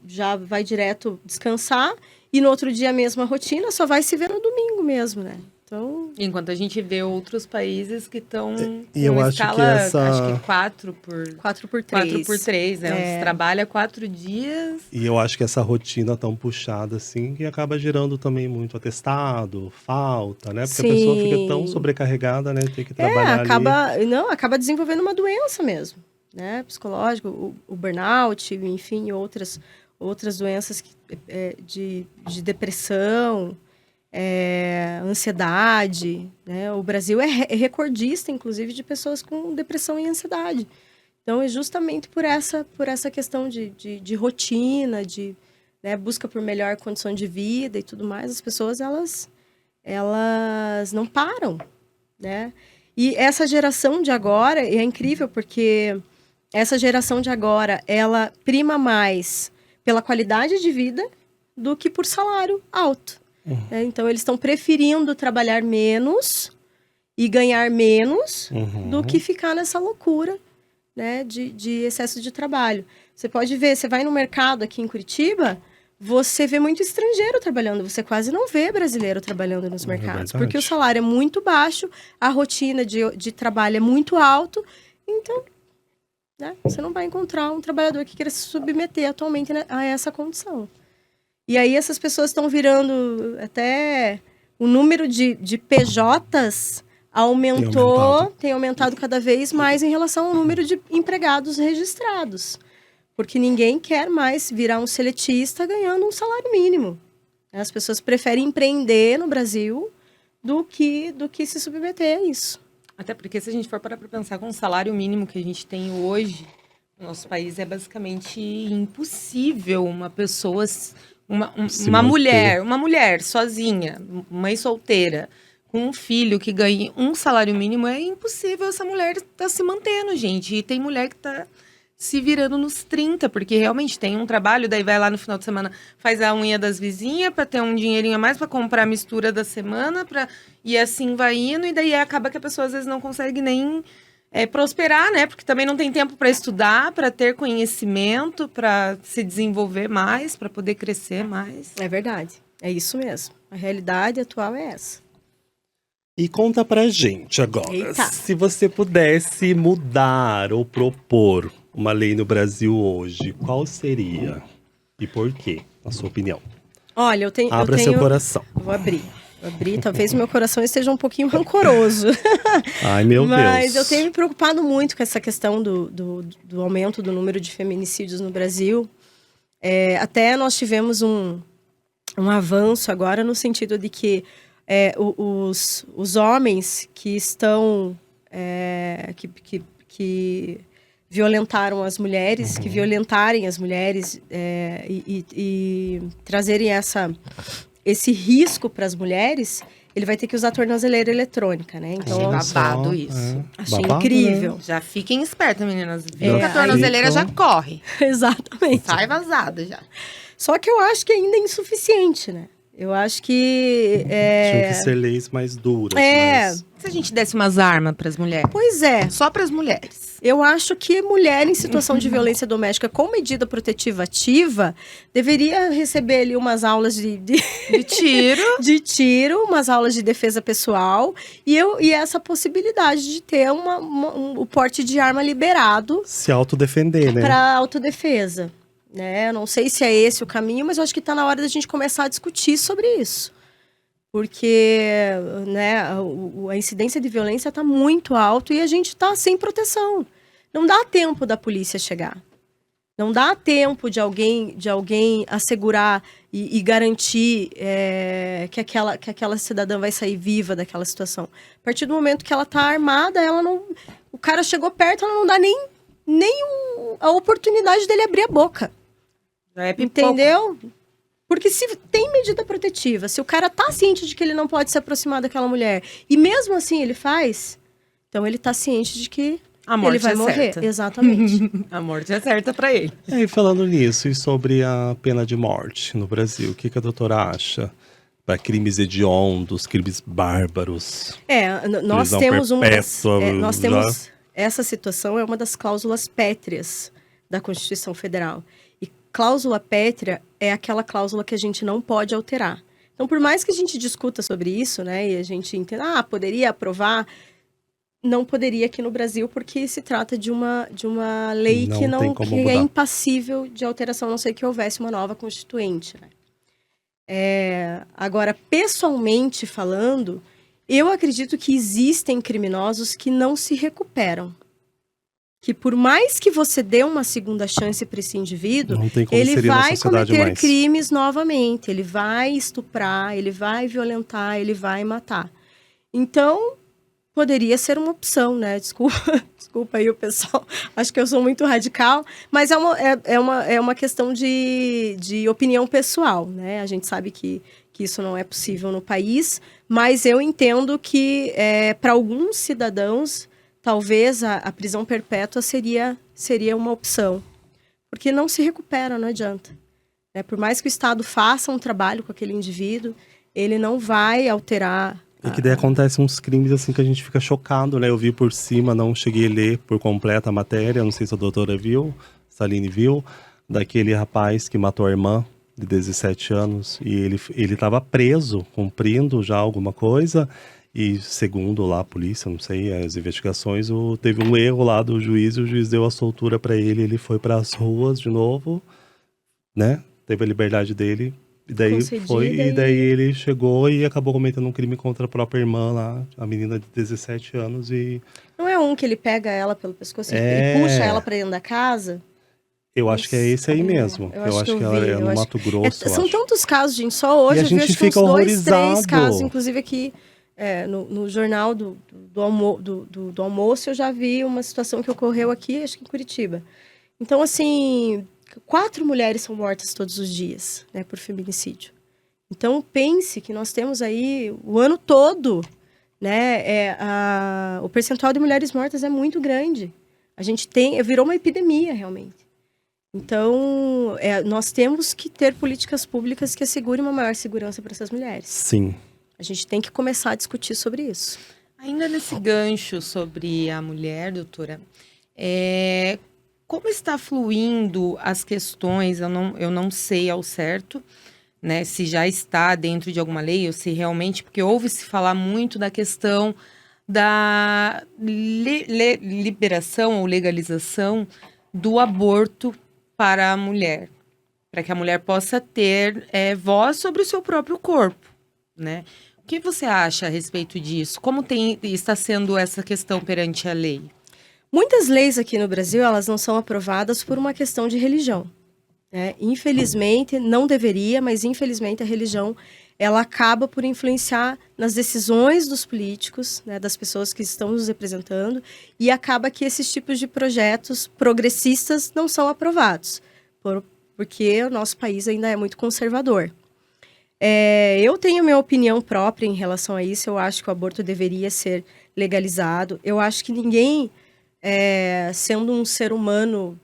já vai direto descansar, e no outro dia a mesma rotina, só vai se ver no domingo mesmo, né? Então... Enquanto a gente vê outros países que estão E eu com acho que escala, essa- acho que 4 por 4x3. 3, né? Onde trabalha 4 dias. E eu acho que essa rotina tão puxada assim, que acaba gerando também muito atestado, falta, né? Porque a pessoa fica tão Sim. sobrecarregada, né? Tem que trabalhar ali. acaba desenvolvendo uma doença mesmo, né? Psicológico, o burnout, enfim, outras doenças de depressão, ansiedade, né? O Brasil é recordista, inclusive, de pessoas com depressão e ansiedade. Então, é justamente por essa questão de rotina, né, busca por melhor condição de vida e tudo mais, as pessoas, elas não param, né? E essa geração de agora é incrível, porque essa geração de agora, ela prima mais pela qualidade de vida do que por salário alto. Né? Então, eles estão preferindo trabalhar menos e ganhar menos do que ficar nessa loucura, né, de excesso de trabalho. Você pode ver, você vai no mercado aqui em Curitiba, você vê muito estrangeiro trabalhando, você quase não vê brasileiro trabalhando nos mercados, porque o salário é muito baixo, a rotina de trabalho é muito alto, então, né, você não vai encontrar um trabalhador que queira se submeter atualmente, né, a essa condição. E aí essas pessoas estão virando até... O número de PJs tem aumentado cada vez mais em relação ao número de empregados registrados. Porque ninguém quer mais virar um seletista ganhando um salário mínimo. As pessoas preferem empreender no Brasil do que se submeter a isso. Até porque se a gente for parar para pensar com o salário mínimo que a gente tem hoje, no nosso país é basicamente impossível uma pessoa... Uma mulher sozinha, mãe solteira, com um filho que ganhe um salário mínimo, é impossível essa mulher estar se mantendo, gente. E tem mulher que está se virando nos 30, porque realmente tem um trabalho, daí vai lá no final de semana, faz a unha das vizinhas para ter um dinheirinho a mais para comprar a mistura da semana, e assim vai indo, e daí acaba que a pessoa às vezes não consegue nem... prosperar, né? Porque também não tem tempo para estudar, para ter conhecimento, para se desenvolver mais, para poder crescer mais. É verdade. É isso mesmo. A realidade atual é essa. E conta pra gente agora, Eita. se você pudesse mudar ou propor uma lei no Brasil hoje, qual seria? E por quê, na sua opinião? Olha, eu tenho... Seu coração. Vou abrir, talvez o meu coração esteja um pouquinho rancoroso. Ai, meu Deus. Mas eu tenho me preocupado muito com essa questão do aumento do número de feminicídios no Brasil. Até nós tivemos um avanço agora no sentido de que os homens que estão... que violentaram as mulheres, que violentarem as mulheres e trazerem esse risco para as mulheres, ele vai ter que usar tornozeleira eletrônica, né? Então, achei babado isso. Achei Babado, incrível. né? Já fiquem espertas, meninas. Viu que a aí, tornozeleira então... já corre. Exatamente. Sai vazada já. Só que eu acho que ainda é insuficiente, né? Eu acho que... Tinham que ser leis mais duras. Mas... Se a gente desse umas armas para as mulheres? Pois é. Só para as mulheres. Eu acho que mulher em situação de violência doméstica com medida protetiva ativa deveria receber ali umas aulas de tiro. de tiro, umas aulas de defesa pessoal e essa possibilidade de ter o porte de arma liberado. Se autodefender, né? Para autodefesa. Né? Eu não sei se é esse o caminho, mas eu acho que está na hora da gente começar a discutir sobre isso. Porque, né, a incidência de violência está muito alta e a gente está sem proteção. Não dá tempo da polícia chegar. Não dá tempo de alguém assegurar e garantir que aquela cidadã vai sair viva daquela situação. A partir do momento que ela está armada, o cara chegou perto, ela não dá nem a oportunidade dele abrir a boca. Já é pipoca. Entendeu? Porque se tem medida protetiva, se o cara tá ciente de que ele não pode se aproximar daquela mulher, e mesmo assim ele faz, então ele tá ciente de que ele vai morrer. Certa. Exatamente. A morte é certa pra ele. E falando nisso, e sobre a pena de morte no Brasil, o que a doutora acha? para crimes hediondos, crimes bárbaros. Nós Prisão temos essa situação é uma das cláusulas pétreas da Constituição Federal. E cláusula pétrea é aquela cláusula que a gente não pode alterar. Então, por mais que a gente discuta sobre isso, né, e a gente entenda, poderia aprovar, não poderia aqui no Brasil, porque se trata de uma lei que é impassível de alteração, a não ser que houvesse uma nova constituinte, né? Agora, pessoalmente falando, eu acredito que existem criminosos que não se recuperam. Que por mais que você dê uma segunda chance para esse indivíduo, ele vai cometer crimes novamente. Ele vai estuprar, ele vai violentar, ele vai matar. Então, poderia ser uma opção, né? Desculpa aí o pessoal, acho que eu sou muito radical, mas é uma questão de opinião pessoal, né? A gente sabe que isso não é possível no país, mas eu entendo que para alguns cidadãos, talvez a prisão perpétua seria uma opção, porque não se recupera, não adianta. Né? Por mais que o Estado faça um trabalho com aquele indivíduo, ele não vai alterar. E que daí acontecem uns crimes assim que a gente fica chocado, né? Eu vi por cima, não cheguei a ler por completa a matéria, não sei se a doutora viu, Saline viu, daquele rapaz que matou a irmã de 17 anos e ele estava preso, cumprindo já alguma coisa e segundo lá a polícia, não sei, as investigações, teve um erro lá do juiz e o juiz deu a soltura para ele foi para as ruas de novo, né? Teve a liberdade dele. E daí ele chegou e acabou cometendo um crime contra a própria irmã lá, a menina de 17 anos e... Não é um que ele pega ela pelo pescoço e puxa ela pra dentro da casa? Eu acho que é esse aí mesmo. Eu acho que ela é no Mato Grosso, São tantos casos, gente. Só hoje eu vi acho que uns 2, 3 casos. Inclusive aqui no jornal do almoço eu já vi uma situação que ocorreu aqui, acho que em Curitiba. Então, assim... 4 mulheres são mortas todos os dias, né, por feminicídio. Então, pense que nós temos aí o ano todo, né, o percentual de mulheres mortas é muito grande. A gente virou uma epidemia, realmente. Então, nós temos que ter políticas públicas que assegurem uma maior segurança para essas mulheres. Sim. A gente tem que começar a discutir sobre isso. Ainda nesse gancho sobre a mulher, doutora, como está fluindo as questões, eu não sei ao certo, né, se já está dentro de alguma lei, ou se realmente, porque ouve-se falar muito da questão da liberação ou legalização do aborto para a mulher, para que a mulher possa ter voz sobre o seu próprio corpo, né? O que você acha a respeito disso? Como está sendo essa questão perante a lei? Muitas leis aqui no Brasil, elas não são aprovadas por uma questão de religião. Né? Infelizmente, não deveria, mas infelizmente a religião, ela acaba por influenciar nas decisões dos políticos, né, das pessoas que estão nos representando, e acaba que esses tipos de projetos progressistas não são aprovados, porque o nosso país ainda é muito conservador. Eu tenho minha opinião própria em relação a isso, eu acho que o aborto deveria ser legalizado, eu acho que ninguém... sendo um ser humano,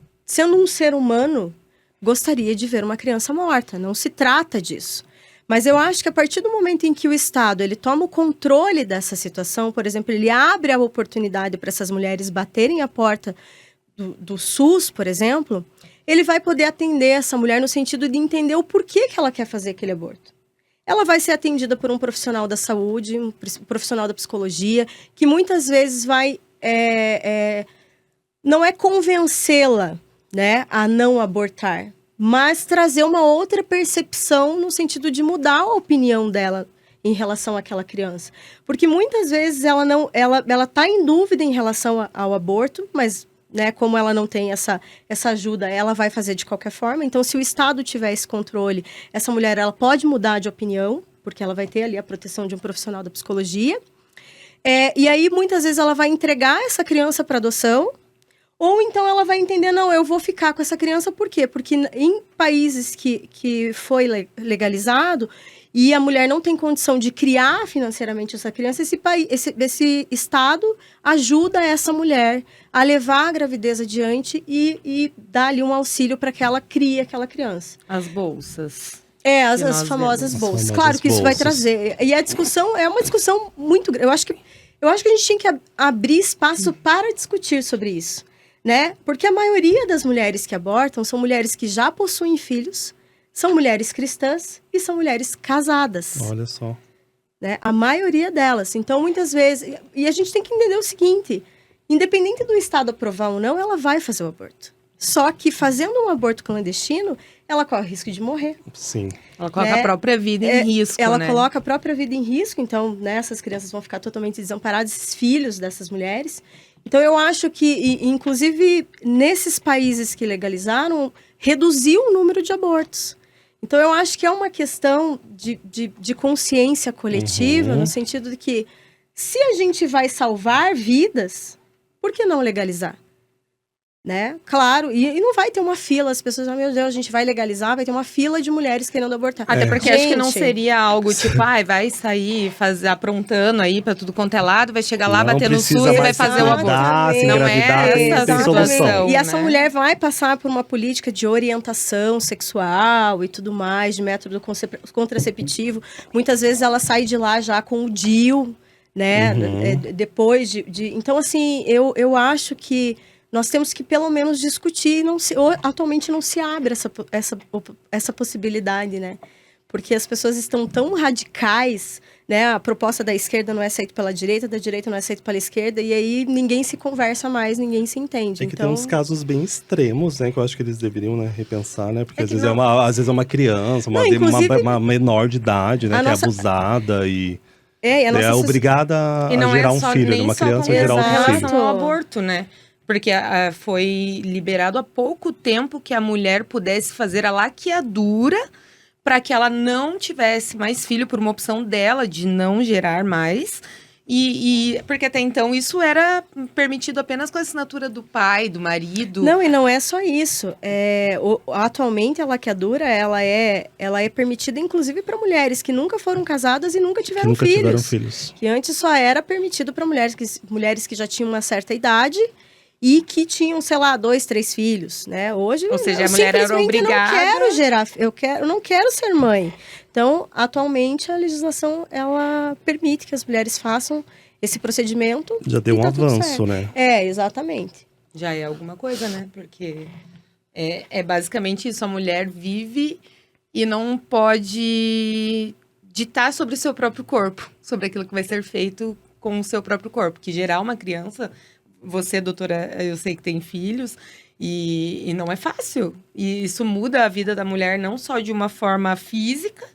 gostaria de ver uma criança morta. Não se trata disso. Mas eu acho que a partir do momento em que o Estado ele toma o controle dessa situação, por exemplo, ele abre a oportunidade para essas mulheres baterem a porta do SUS, por exemplo, ele vai poder atender essa mulher no sentido de entender o porquê que ela quer fazer aquele aborto. Ela vai ser atendida por um profissional da saúde, um profissional da psicologia, que muitas vezes vai... não é convencê-la, né, a não abortar, mas trazer uma outra percepção no sentido de mudar a opinião dela em relação àquela criança. Porque muitas vezes ela está em dúvida em relação ao aborto, mas, né, como ela não tem essa ajuda, ela vai fazer de qualquer forma. Então, se o Estado tiver esse controle, essa mulher ela pode mudar de opinião, porque ela vai ter ali a proteção de um profissional da psicologia. E aí, muitas vezes, ela vai entregar essa criança para adoção, ou então ela vai entender, não, eu vou ficar com essa criança, por quê? Porque em países que foi legalizado e a mulher não tem condição de criar financeiramente essa criança, esse Estado ajuda essa mulher a levar a gravidez adiante e dá ali um auxílio para que ela crie aquela criança. As bolsas. As nós famosas vemos. bolsas. As Claro que isso vai famosas trazer. E a discussão é uma discussão muito grande. Eu acho que a gente tinha que abrir espaço para discutir sobre isso, né? Porque a maioria das mulheres que abortam são mulheres que já possuem filhos, são mulheres cristãs e são mulheres casadas. Olha só. Né? A maioria delas. Então, muitas vezes... E a gente tem que entender o seguinte, independente do Estado aprovar ou não, ela vai fazer o aborto. Só que fazendo um aborto clandestino, ela corre o risco de morrer. Sim. Ela coloca Né? a própria vida em risco, Ela né? coloca a própria vida em risco, então, né, essas crianças vão ficar totalmente desamparadas, esses filhos dessas mulheres. Então, eu acho que, inclusive, nesses países que legalizaram, reduziu o número de abortos. Então, eu acho que é uma questão de consciência coletiva, no sentido de que, se a gente vai salvar vidas, por que não legalizar? Né? Claro, e não vai ter uma fila, as pessoas, meu Deus, a gente vai legalizar, vai ter uma fila de mulheres querendo abortar. Até porque acho que não seria algo tipo, vai sair aprontando aí pra tudo quanto é lado, vai chegar lá, Não bater no precisa SUS e vai mais fazer o cuidar, aborto. se Não engravidar, é tem essa solução. situação, E essa né? mulher vai passar por uma política de orientação sexual e tudo mais, de método contraceptivo. Muitas vezes ela sai de lá já com o DIU, né? Depois de... Então, assim, eu acho que nós temos que, pelo menos, discutir. Atualmente não se abre essa possibilidade, né? Porque as pessoas estão tão radicais, né? A proposta da esquerda não é aceita pela direita, da direita não é aceita pela esquerda, e aí ninguém se conversa mais, ninguém se entende. É que então... tem uns casos bem extremos, né? Que eu acho que eles deveriam, né, repensar, né? Porque É às que vezes, às vezes é uma criança, Não, inclusive- uma menor de idade, né? A Que nossa- é abusada e a nossa é obrigada E a não gerar é um só, filho, né? nem Uma só criança com vai gerar Exato. outro filho. relação ao aborto, né? Porque foi liberado há pouco tempo que a mulher pudesse fazer a laqueadura para que ela não tivesse mais filho por uma opção dela de não gerar mais. Porque até então isso era permitido apenas com a assinatura do pai, do marido. Não, e não é só isso. Atualmente, a laqueadura, ela é permitida, inclusive, para mulheres que nunca foram casadas e nunca Que tiveram nunca filhos. tiveram filhos. Que antes só era permitido para mulheres que já tinham uma certa idade e que tinham, sei lá, 2, 3 filhos, né? Hoje, Ou seja, eu a mulher era simplesmente obrigada- não quero gerar, eu não quero ser mãe. Então, atualmente, a legislação, ela permite que as mulheres façam esse procedimento. Já deu e um tá tudo avanço, certo. né? Exatamente. Já é alguma coisa, né? Porque é basicamente isso. A mulher vive e não pode ditar sobre o seu próprio corpo, sobre aquilo que vai ser feito com o seu próprio corpo. Que gerar uma criança, você, doutora, eu sei que tem filhos, e não é fácil. E isso muda a vida da mulher não só de uma forma física,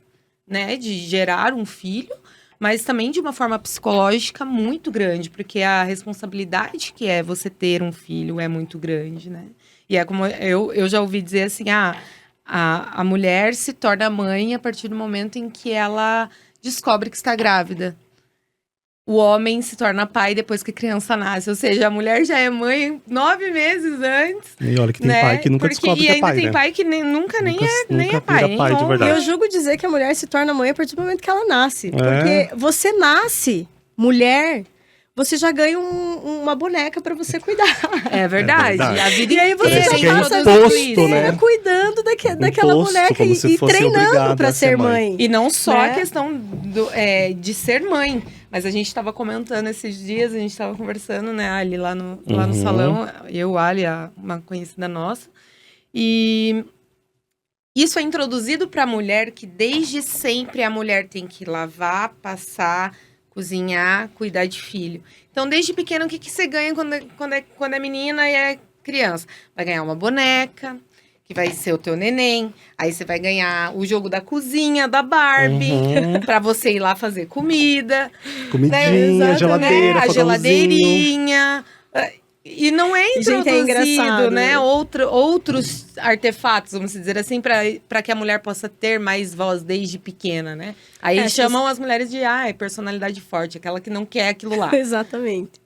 né? De gerar um filho, mas também de uma forma psicológica muito grande, porque a responsabilidade que é você ter um filho é muito grande, né? E é como eu já ouvi dizer assim, a mulher se torna mãe a partir do momento em que ela descobre que está grávida. O homem se torna pai depois que a criança nasce, ou seja, a mulher já é mãe 9 meses antes. E olha que tem né? pai que nunca Porque, descobre e que é ainda pai, tem né? pai que nunca Nunca é pai, vira nem pai de homem. E verdade. eu julgo dizer que a mulher se torna mãe a partir do momento que ela nasce. É. Porque você nasce mulher, você já ganha uma boneca pra você cuidar. É verdade. É verdade. A vida E aí você inteira já é passa a introduzido vida isso. inteira né? cuidando daquela Imposto, boneca como e se fosse treinando obrigada pra a ser ser mãe. mãe. E não só Né? a questão de ser mãe, mas a gente estava comentando esses dias, a gente estava conversando, né, Ali, lá no salão, eu, Ali, uma conhecida nossa, e isso é introduzido para a mulher que desde sempre a mulher tem que lavar, passar, cozinhar, cuidar de filho. Então, desde pequeno, o que você ganha quando é menina e é criança? Vai ganhar uma boneca, que vai ser o teu neném. Aí você vai ganhar o jogo da cozinha, da Barbie, pra você ir lá fazer comida. Comidinha, Né? geladeira, A fogãozinho. geladeirinha. E não é Gente, é introduzido, engraçado. né? Outros artefatos, vamos dizer assim, para que a mulher possa ter mais voz desde pequena, né? Aí chamam as mulheres de personalidade forte, aquela que não quer aquilo lá. Exatamente.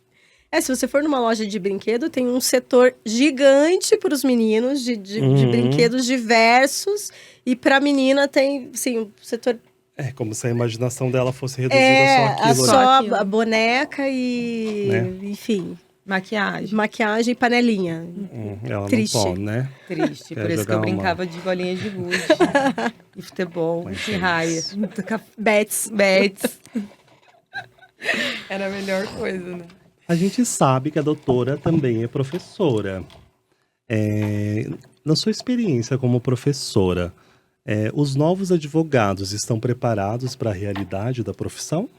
Se você for numa loja de brinquedo, tem um setor gigante para os meninos, de brinquedos diversos. E para a menina tem, sim, um setor... É como se a imaginação dela fosse reduzida só àquilo. só né? a boneca e... Né? Enfim. Maquiagem e panelinha. Ela Triste. não pode, né? Triste, Quer por isso que jogar eu uma- brincava de bolinha de gude, e futebol, Mas e é raia, isso. Bets. bets. Era a melhor coisa, né? A gente sabe que a doutora também é professora. Na sua experiência como professora, os novos advogados estão preparados para a realidade da profissão?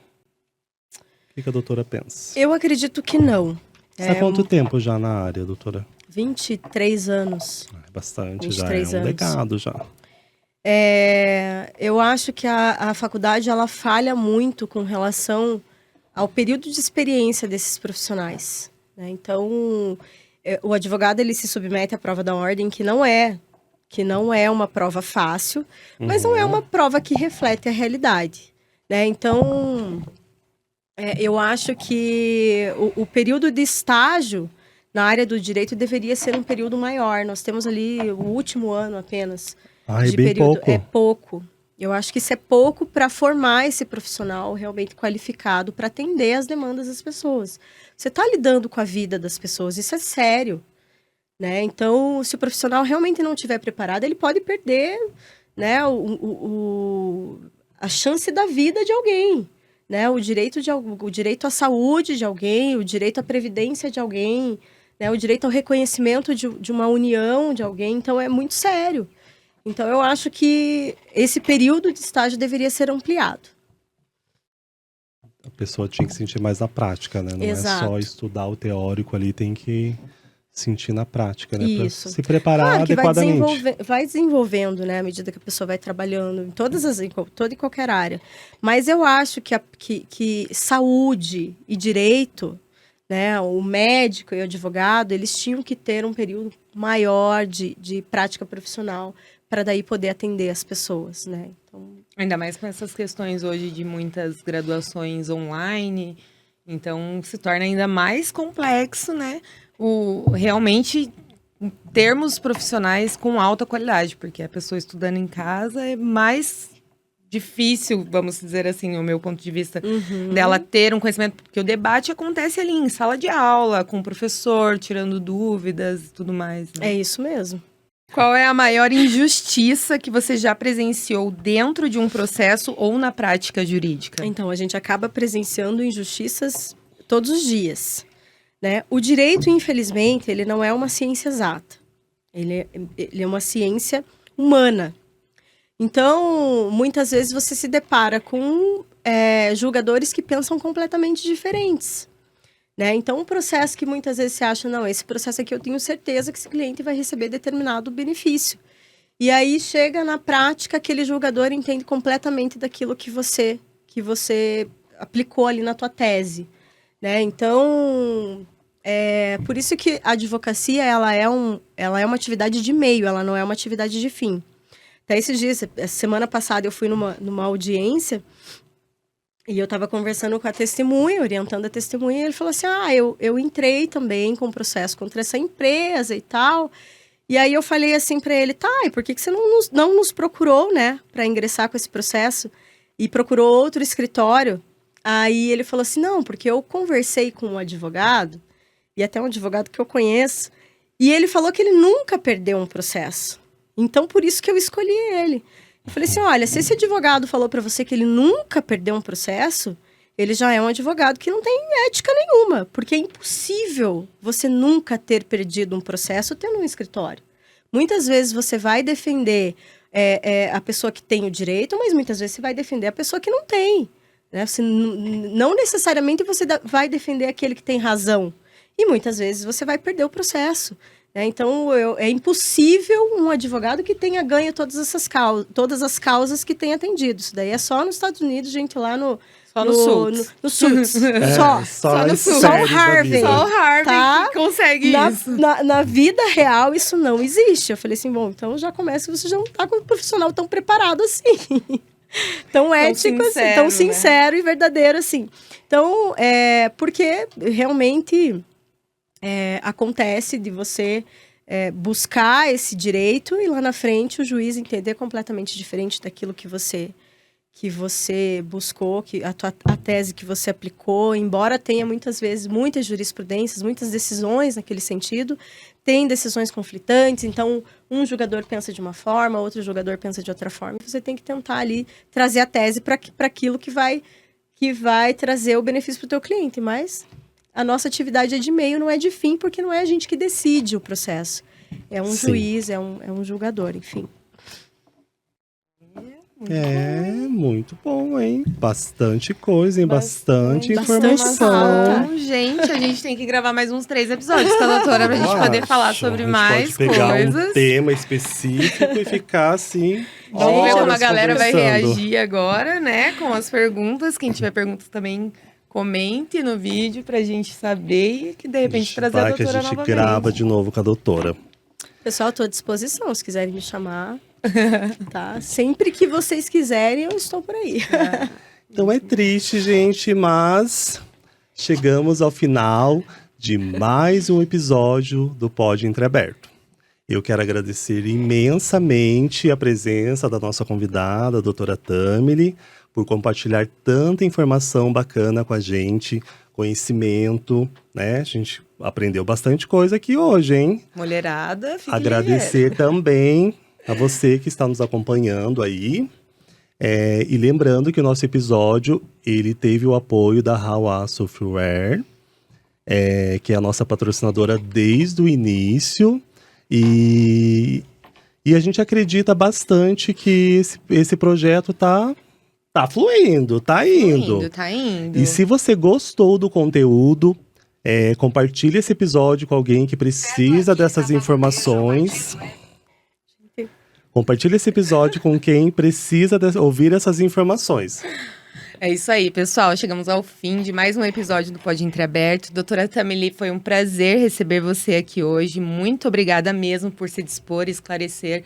O que a doutora pensa? Eu acredito que não. Você há quanto tempo já na área, doutora? 23 anos. É bastante, já 23 é um anos. legado já. Eu acho que a faculdade ela falha muito com relação ao período de experiência desses profissionais, né? Então, o advogado ele se submete à prova da ordem, que não é uma prova fácil, mas não é uma prova que reflete a realidade, né? Então, eu acho que o período de estágio na área do direito deveria ser um período maior. Nós temos ali o último ano apenas. É bem pouco. É pouco. Eu acho que isso é pouco para formar esse profissional realmente qualificado para atender as demandas das pessoas. Você está lidando com a vida das pessoas, isso é sério, né? Então, se o profissional realmente não estiver preparado, ele pode perder, né, a chance da vida de alguém, né? O direito à saúde de alguém, o direito à previdência de alguém, né? O direito ao reconhecimento de uma união de alguém. Então, é muito sério. Então, eu acho que esse período de estágio deveria ser ampliado. A pessoa tinha que sentir mais na prática, né? Não Exato. é só estudar o teórico ali, tem que sentir na prática, né? Isso. Pra se preparar Claro que adequadamente. vai desenvolvendo, né? À medida que a pessoa vai trabalhando em toda e qualquer área. Mas eu acho que saúde e direito, né? O médico e o advogado, eles tinham que ter um período maior de prática profissional para daí poder atender as pessoas, né? Então, Ainda mais com essas questões hoje de muitas graduações online, então se torna ainda mais complexo, né? Realmente termos profissionais com alta qualidade, porque a pessoa estudando em casa é mais difícil, vamos dizer assim, no meu ponto de vista, dela ter um conhecimento, porque o debate acontece ali em sala de aula, com o professor, tirando dúvidas e tudo mais, né? é isso mesmo. Qual é a maior injustiça que você já presenciou dentro de um processo ou na prática jurídica? Então, a gente acaba presenciando injustiças todos os dias, né? O direito, infelizmente, ele não é uma ciência exata. Ele é uma ciência humana. Então, muitas vezes você se depara com julgadores que pensam completamente diferentes, né? Então, um processo que muitas vezes você acha, não, esse processo aqui eu tenho certeza que esse cliente vai receber determinado benefício. E aí, chega na prática, aquele julgador entende completamente daquilo que você aplicou ali na tua tese, né? Então, por isso que a advocacia, ela é uma atividade de meio, ela não é uma atividade de fim. Até esses dias, semana passada, eu fui numa audiência e eu estava conversando com a testemunha, orientando a testemunha, e ele falou assim, eu entrei também com processo contra essa empresa e tal. E aí eu falei assim para ele, tá, e por que você não nos procurou, né, para ingressar com esse processo? E procurou outro escritório? Aí ele falou assim, não, porque eu conversei com um advogado, e até um advogado que eu conheço, e ele falou que ele nunca perdeu um processo. Então, por isso que eu escolhi ele. Eu falei assim, olha, se esse advogado falou para você que ele nunca perdeu um processo, ele já é um advogado que não tem ética nenhuma, porque é impossível você nunca ter perdido um processo tendo um escritório. Muitas vezes você vai defender a pessoa que tem o direito, mas muitas vezes você vai defender a pessoa que não tem, né? Não necessariamente você vai defender aquele que tem razão, e muitas vezes você vai perder o processo. Então, é impossível um advogado que tenha ganho todas as causas que tem atendido. Isso daí é só nos Estados Unidos, gente, lá no Suits. É, Só as no Suits. séries Só o da Harvey. vida. Só o Harvey Tá? que consegue isso. Na vida real, isso não existe. Eu falei assim, bom, então já começa que você já não está com um profissional tão preparado assim. Tão ético, sincero, assim, tão né? sincero e verdadeiro assim. Então, porque realmente acontece de você buscar esse direito e lá na frente o juiz entender completamente diferente daquilo que você que você buscou, a tese que você aplicou, embora tenha muitas vezes muitas jurisprudências, muitas decisões naquele sentido, tem decisões conflitantes, então um julgador pensa de uma forma, outro julgador pensa de outra forma, você tem que tentar ali trazer a tese para aquilo que vai trazer o benefício para o teu cliente, mas a nossa atividade é de meio, não é de fim, porque não é a gente que decide o processo, é um juiz, é um julgador, enfim. Muito bom, hein? Bastante coisa, hein? Bastante informação. Então, gente, a gente tem que gravar mais uns 3 episódios, tá, doutora? Pra gente poder falar sobre a gente mais pode pegar coisas. um tema específico e ficar assim. Vamos ver como a horas galera vai conversando. reagir agora, né? Com as perguntas. Quem tiver perguntas também, comente no vídeo pra gente saber e que de repente trazer a Vai que doutora a gente novamente. grava de novo com a doutora. Pessoal, estou à disposição, se quiserem me chamar, tá? Sempre que vocês quiserem, eu estou por aí. Então é triste, gente, mas chegamos ao final de mais um episódio do Pod Entreaberto. Eu quero agradecer imensamente a presença da nossa convidada, a doutora Tamily, por compartilhar tanta informação bacana com a gente, conhecimento, né? A gente aprendeu bastante coisa aqui hoje, hein? Mulherada, fique Agradecer também a você que está nos acompanhando aí. E lembrando que o nosso episódio, ele teve o apoio da Hawa Software, que é a nossa patrocinadora desde o início. E a gente acredita bastante que esse projeto tá fluindo, tá indo. Tá indo. E se você gostou do conteúdo, compartilhe esse episódio com alguém que precisa dessas informações. Compartilhe esse episódio com quem precisa ouvir essas informações. É isso aí, pessoal. Chegamos ao fim de mais um episódio do Pod Entreaberto. Doutora Tamily, foi um prazer receber você aqui hoje. Muito obrigada mesmo por se dispor e esclarecer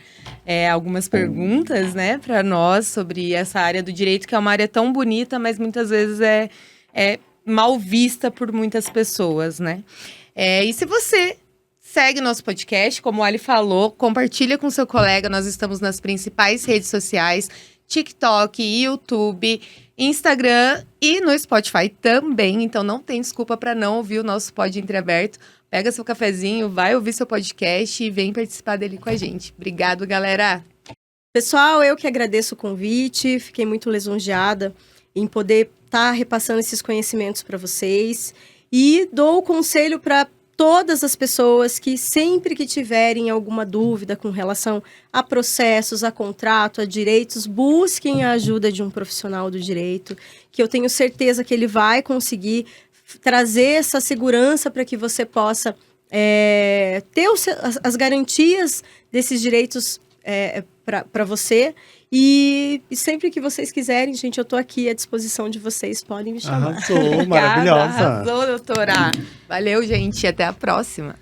algumas perguntas, né, para nós sobre essa área do direito, que é uma área tão bonita, mas muitas vezes é mal vista por muitas pessoas, né? E se você segue nosso podcast, como o Ali falou, compartilha com seu colega. Nós estamos nas principais redes sociais, TikTok, YouTube, Instagram e no Spotify também. Então não tem desculpa para não ouvir o nosso Pod Entreaberto. Pega seu cafezinho, vai ouvir seu podcast e vem participar dele com a gente. Obrigado, galera! Pessoal, eu que agradeço o convite, fiquei muito lisonjeada em poder estar repassando esses conhecimentos para vocês e dou o conselho para todas as pessoas que sempre que tiverem alguma dúvida com relação a processos, a contrato, a direitos, busquem a ajuda de um profissional do direito, que eu tenho certeza que ele vai conseguir trazer essa segurança para que você possa ter as garantias desses direitos para você. E sempre que vocês quiserem, gente, eu tô aqui à disposição de vocês, podem me chamar. Arrasou, maravilhosa. Arrasou, doutora. Valeu, gente. Até a próxima.